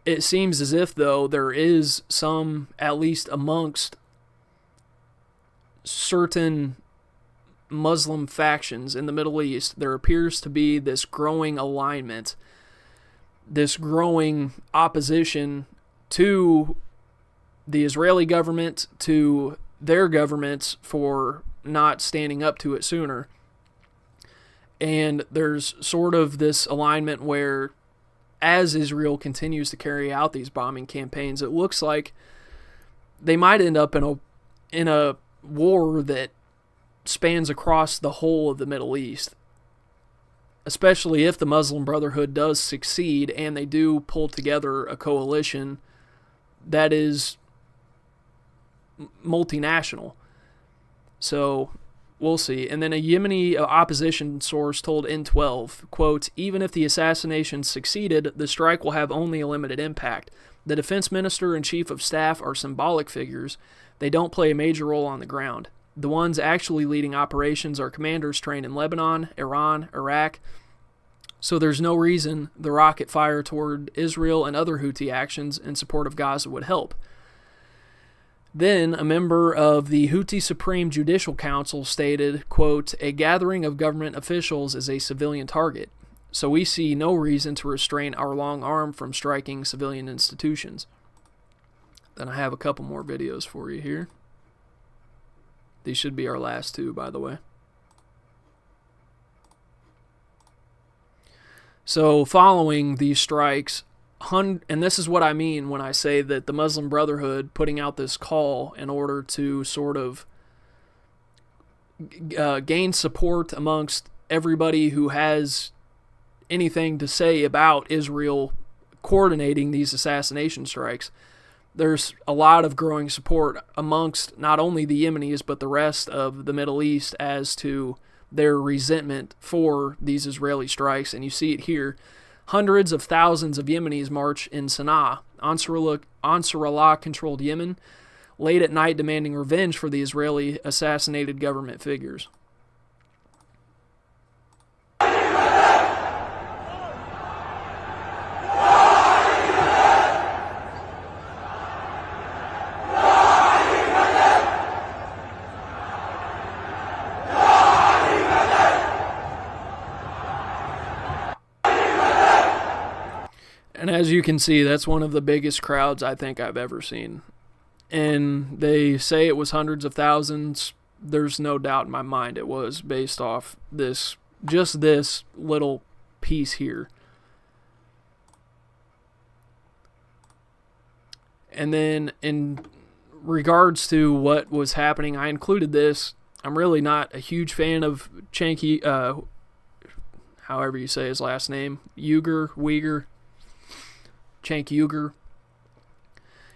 it seems as if, though, there is some, at least amongst certain Muslim factions in the Middle East, there appears to be this growing alignment, this growing opposition to the Israeli government, to their governments for not standing up to it sooner. And there's sort of this alignment where, as Israel continues to carry out these bombing campaigns, it looks like they might end up in a war that spans across the whole of the Middle East, especially if the Muslim Brotherhood does succeed and they do pull together a coalition that is multinational. So we'll see. And then a Yemeni opposition source told N12, quote, even if the assassination succeeded, the strike will have only a limited impact. The defense minister and chief of staff are symbolic figures. They don't play a major role on the ground. The ones actually leading operations are commanders trained in Lebanon, Iran, Iraq, So there's no reason the rocket fire toward Israel and other Houthi actions in support of Gaza would help. Then, a member of the Houthi Supreme Judicial Council stated, quote, "A gathering of government officials is a civilian target, so we see no reason to restrain our long arm from striking civilian institutions." Then I have a couple more videos for you here. These should be our last two, by the way. So, following these strikes, and this is what I mean when I say that the Muslim Brotherhood putting out this call in order to sort of gain support amongst everybody who has anything to say about Israel coordinating these assassination strikes. There's a lot of growing support amongst not only the Yemenis but the rest of the Middle East as to their resentment for these Israeli strikes, and you see it here. Hundreds of thousands of Yemenis march in Sana'a, Ansarullah-controlled Yemen, late at night demanding revenge for the Israeli assassinated government figures. And as you can see, that's one of the biggest crowds I think I've ever seen. And they say it was hundreds of thousands. There's no doubt in my mind it was, based off this little piece here. And then in regards to what was happening, I included this. I'm really not a huge fan of Chanky, however you say his last name, Uyghur. Cenk Uyghur.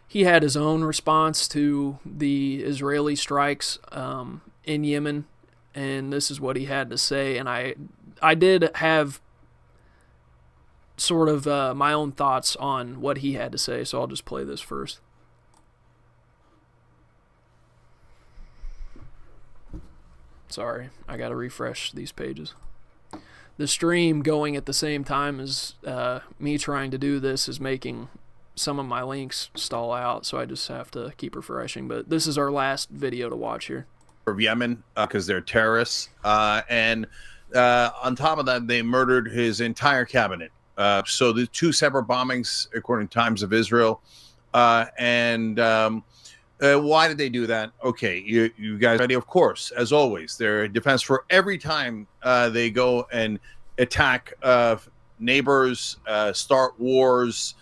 He had his own response to the Israeli strikes in Yemen, and this is what he had to say. And I did have sort of my own thoughts on what he had to say, so I'll just play this first. Sorry, I gotta refresh these pages. The stream going at the same time as me trying to do this is making some of my links stall out, so I just have to keep refreshing. But this is our last video to watch here. Of Yemen, because they're terrorists, and on top of that, they murdered his entire cabinet. So the two separate bombings, according to Times of Israel, and why did they do that? Okay, you guys ready? Of course, as always, they're defense for every time they go and attack neighbors, start wars,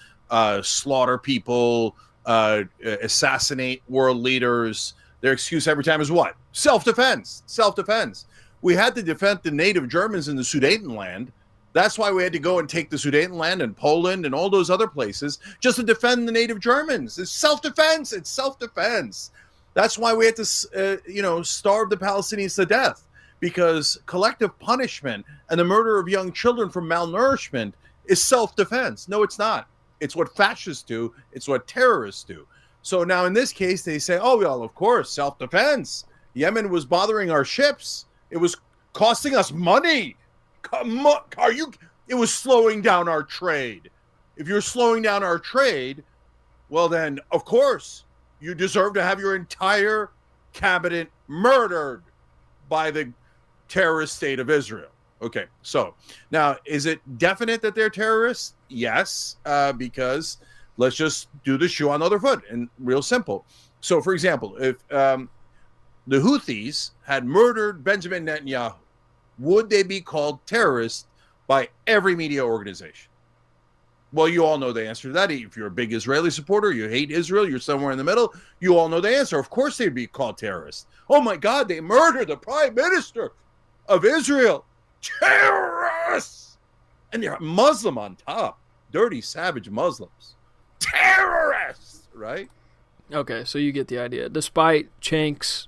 slaughter people, assassinate world leaders. Their excuse every time is what? Self-defense. Self-defense. We had to defend the native Germans in the Sudetenland. That's why we had to go and take the Sudetenland and Poland and all those other places just to defend the native Germans. It's self-defense. It's self-defense. That's why we had to, starve the Palestinians to death, because collective punishment and the murder of young children from malnourishment is self-defense. No, it's not. It's what fascists do. It's what terrorists do. So now in this case, they say, oh, well, of course, self-defense. Yemen was bothering our ships. It was costing us money. It was slowing down our trade. If you're slowing down our trade, well then, of course, you deserve to have your entire cabinet murdered by the terrorist state of Israel. Okay, so now, is it definite that they're terrorists? Yes, because let's just do the shoe on the other foot, and real simple. So, for example, if the Houthis had murdered Benjamin Netanyahu, would they be called terrorists by every media organization? Well, you all know the answer to that. If you're a big Israeli supporter, you hate Israel, you're somewhere in the middle, you all know the answer. Of course they'd be called terrorists. Oh my God, they murdered the prime minister of Israel. Terrorists! And they're Muslim on top. Dirty, savage Muslims. Terrorists! Right? Okay, so you get the idea. Despite Cenk's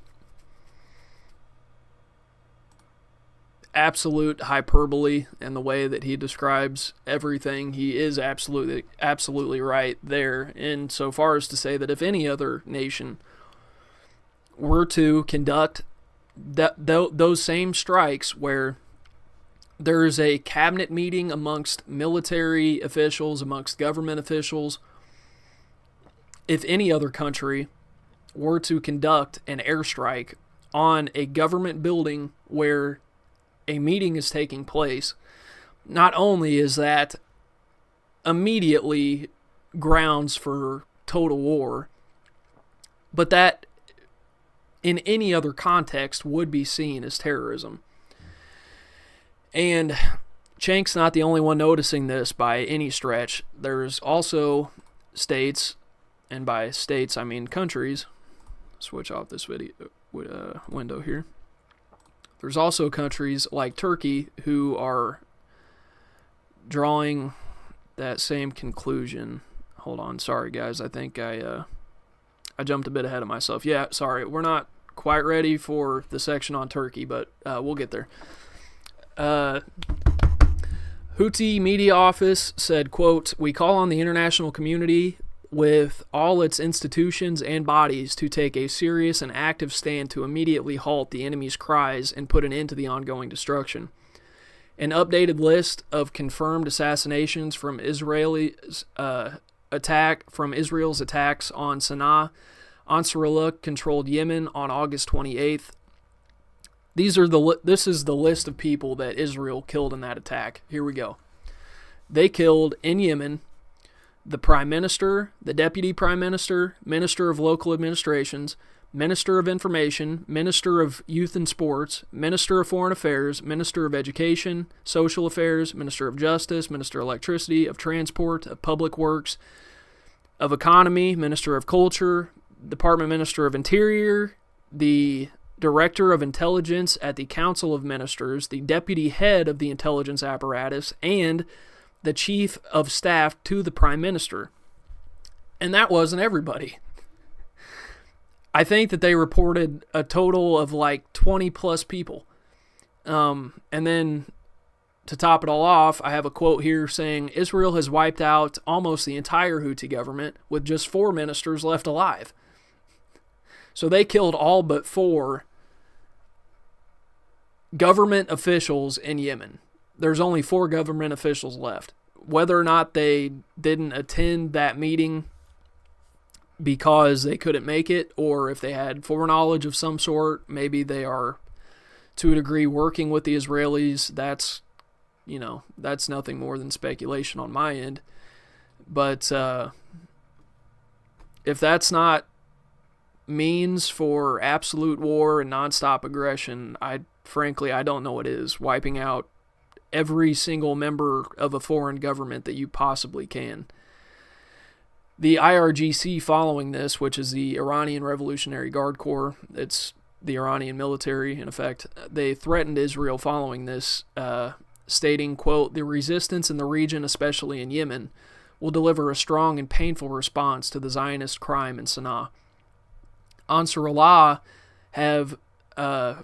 absolute hyperbole and the way that he describes everything, he is absolutely right there, insofar as to say that if any other nation were to conduct those same strikes where there's a cabinet meeting amongst military officials, amongst government officials. If any other country were to conduct an airstrike on a government building where a meeting is taking place, not only is that immediately grounds for total war, but that in any other context would be seen as terrorism. And Cenk's not the only one noticing this by any stretch. There's also states, and by states I mean countries. Switch off this window here. There's also countries like Turkey who are drawing that same conclusion. Hold on, sorry guys, I think I jumped a bit ahead of myself. Yeah, sorry, we're not quite ready for the section on Turkey, but we'll get there. Houthi media office said, quote, "We call on the international community with all its institutions and bodies to take a serious and active stand to immediately halt the enemy's cries and put an end to the ongoing destruction. An updated list of confirmed assassinations from Israel's attacks on Sana'a, Ansarullah-controlled Yemen on August 28th. This is the list of people that Israel killed in that attack. Here we go. They killed in Yemen the Prime Minister, the Deputy Prime Minister, Minister of Local Administrations, Minister of Information, Minister of Youth and Sports, Minister of Foreign Affairs, Minister of Education, Social Affairs, Minister of Justice, Minister of Electricity, of Transport, of Public Works, of Economy, Minister of Culture, Department Minister of Interior, the Director of Intelligence at the Council of Ministers, the Deputy Head of the Intelligence Apparatus, and the Chief of Staff to the Prime Minister." And that wasn't everybody. I think that they reported a total of like 20 plus people. And then to top it all off, I have a quote here saying, "Israel has wiped out almost the entire Houthi government with just 4 ministers left alive." So they killed all but 4 government officials in Yemen. There's only 4 government officials left. Whether or not they didn't attend that meeting because they couldn't make it, or if they had foreknowledge of some sort, maybe they are to a degree working with the Israelis, that's nothing more than speculation on my end. But if that's not means for absolute war and nonstop aggression, frankly, I don't know what is. Wiping out every single member of a foreign government that you possibly can. The IRGC following this, which is the Iranian Revolutionary Guard Corps, it's the Iranian military, in effect, they threatened Israel following this, stating, quote, "The resistance in the region, especially in Yemen, will deliver a strong and painful response to the Zionist crime in Sana'a." Ansarullah have,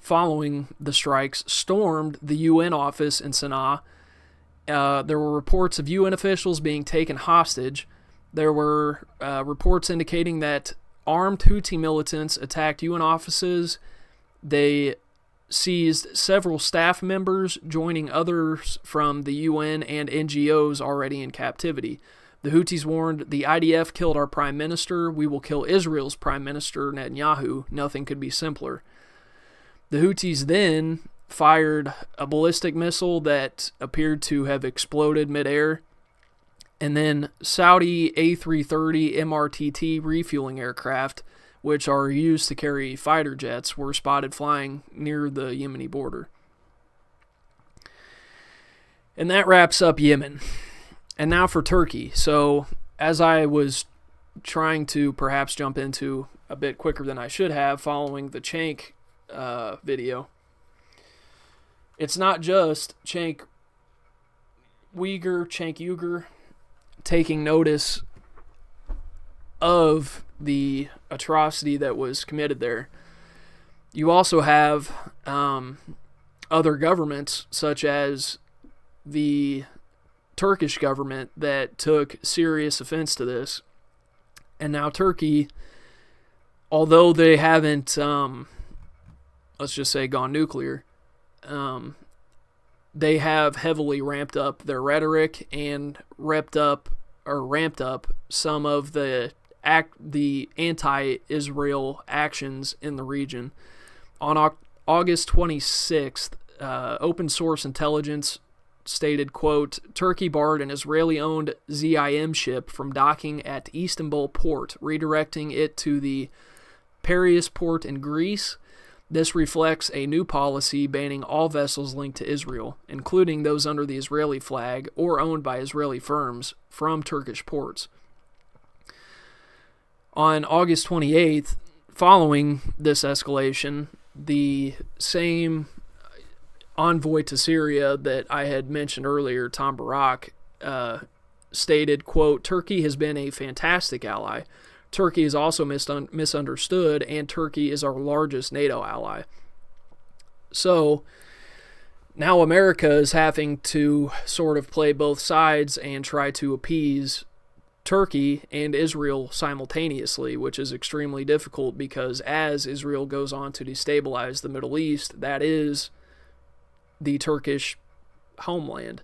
following the strikes, stormed the UN office in Sana'a. There were reports of UN officials being taken hostage. There were reports indicating that armed Houthi militants attacked UN offices. They seized several staff members, joining others from the UN and NGOs already in captivity. The Houthis warned, "The IDF killed our prime minister. We will kill Israel's prime minister, Netanyahu. Nothing could be simpler." The Houthis then fired a ballistic missile that appeared to have exploded midair. And then Saudi A330 MRTT refueling aircraft, which are used to carry fighter jets, were spotted flying near the Yemeni border. And that wraps up Yemen. And now for Turkey. So, as I was trying to perhaps jump into a bit quicker than I should have following the Cenk video, it's not just Cenk Uygur taking notice of the atrocity that was committed there. You also have other governments, such as the Turkish government, that took serious offense to this. And now Turkey, although they haven't, let's just say, gone nuclear, they have heavily ramped up their rhetoric and ramped up some of the anti-Israel actions in the region. On August 26th, open source intelligence stated, quote, Turkey barred an Israeli-owned ZIM ship from docking at Istanbul port, redirecting it to the Piraeus port in Greece. This reflects a new policy banning all vessels linked to Israel, including those under the Israeli flag or owned by Israeli firms, from Turkish ports. On August 28th, following this escalation, the same envoy to Syria that I had mentioned earlier, Tom Barak, stated, quote, Turkey has been a fantastic ally. Turkey is also misunderstood, and Turkey is our largest NATO ally. So now America is having to sort of play both sides and try to appease Turkey and Israel simultaneously, which is extremely difficult because as Israel goes on to destabilize the Middle East, that is the Turkish homeland.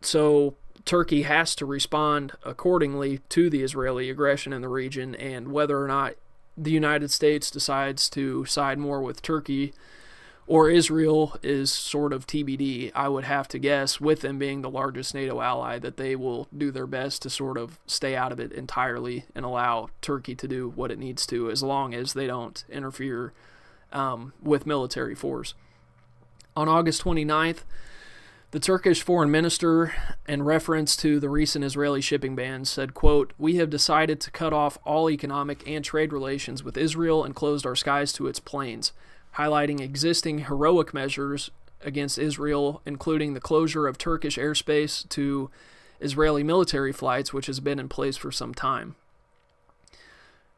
So Turkey has to respond accordingly to the Israeli aggression in the region, and whether or not the United States decides to side more with Turkey or Israel is sort of TBD. I would have to guess, with them being the largest NATO ally, that they will do their best to sort of stay out of it entirely and allow Turkey to do what it needs to, as long as they don't interfere with military force. On August 29th, the Turkish foreign minister, in reference to the recent Israeli shipping bans, said, quote, We have decided to cut off all economic and trade relations with Israel and closed our skies to its planes, highlighting existing heroic measures against Israel, including the closure of Turkish airspace to Israeli military flights, which has been in place for some time.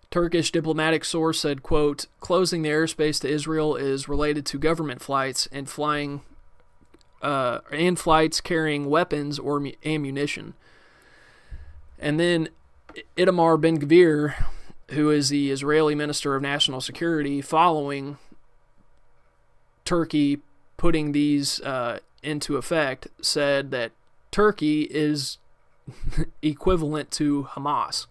Turkish diplomatic source said, quote, Closing the airspace to Israel is related to government flights and flights carrying weapons or ammunition. And then Itamar Ben-Gvir, who is the Israeli Minister of National Security, following Turkey putting these into effect, said that Turkey is equivalent to Hamas.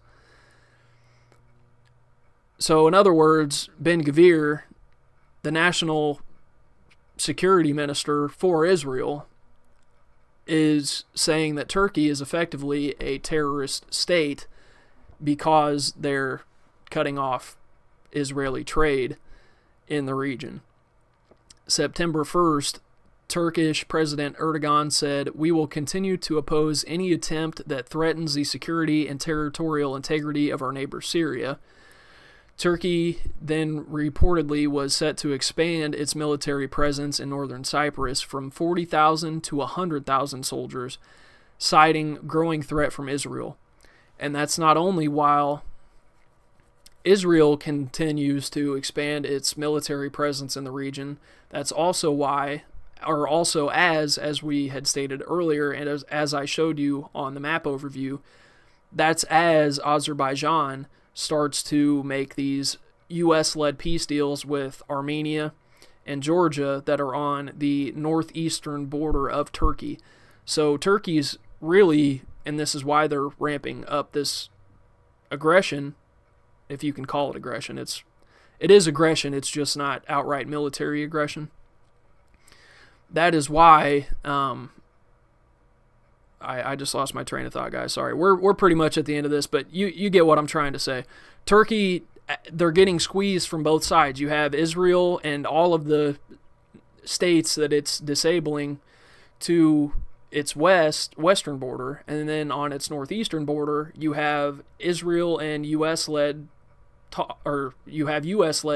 So in other words, Ben-Gvir, the national security minister for Israel, is saying that Turkey is effectively a terrorist state because they're cutting off Israeli trade in the region. September 1st, Turkish President Erdogan said, We will continue to oppose any attempt that threatens the security and territorial integrity of our neighbor Syria. Turkey then reportedly was set to expand its military presence in northern Cyprus from 40,000 to 100,000 soldiers, citing growing threat from Israel. And that's not only while Israel continues to expand its military presence in the region, that's also why, or also as we had stated earlier, and as I showed you on the map overview, that's as Azerbaijan starts to make these U.S.-led peace deals with Armenia and Georgia that are on the northeastern border of Turkey. So Turkey's really, and this is why they're ramping up this aggression, if you can call it aggression. It is aggression, it's just not outright military aggression. That is why I just lost my train of thought, guys. Sorry. We're pretty much at the end of this, but you get what I'm trying to say. Turkey, they're getting squeezed from both sides. You have Israel and all of the states that it's disabling to its western border, and then on its northeastern border, you have Israel and U.S.-led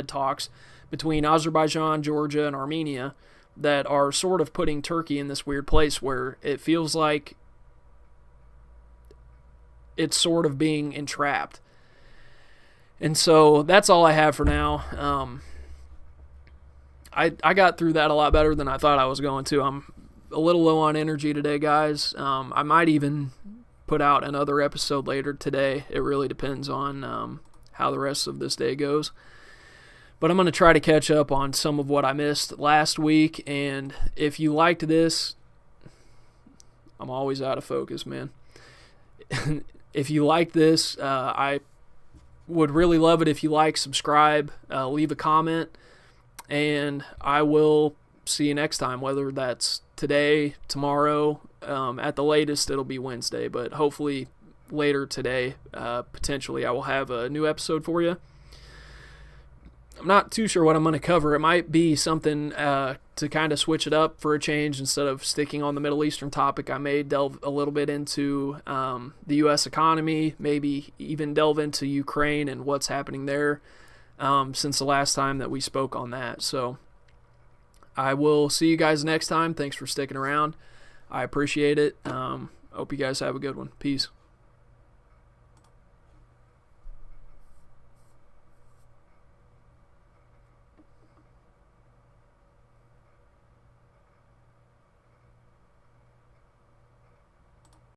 talks between Azerbaijan, Georgia, and Armenia that are sort of putting Turkey in this weird place where it feels like it's sort of being entrapped. And so that's all I have for now. I got through that a lot better than I thought I was going to. I'm a little low on energy today, guys. I might even put out another episode later today. It really depends on how the rest of this day goes. But I'm going to try to catch up on some of what I missed last week. And if you liked this, I'm always out of focus, man. If you like this, I would really love it if you like, subscribe, leave a comment, and I will see you next time, whether that's today, tomorrow, at the latest it'll be Wednesday, but hopefully later today, potentially I will have a new episode for you. I'm not too sure what I'm going to cover. It might be something to kind of switch it up for a change. Instead of sticking on the Middle Eastern topic, I may delve a little bit into the U.S. economy, maybe even delve into Ukraine and what's happening there since the last time that we spoke on that. So I will see you guys next time. Thanks for sticking around. I appreciate it. Hope you guys have a good one. Peace.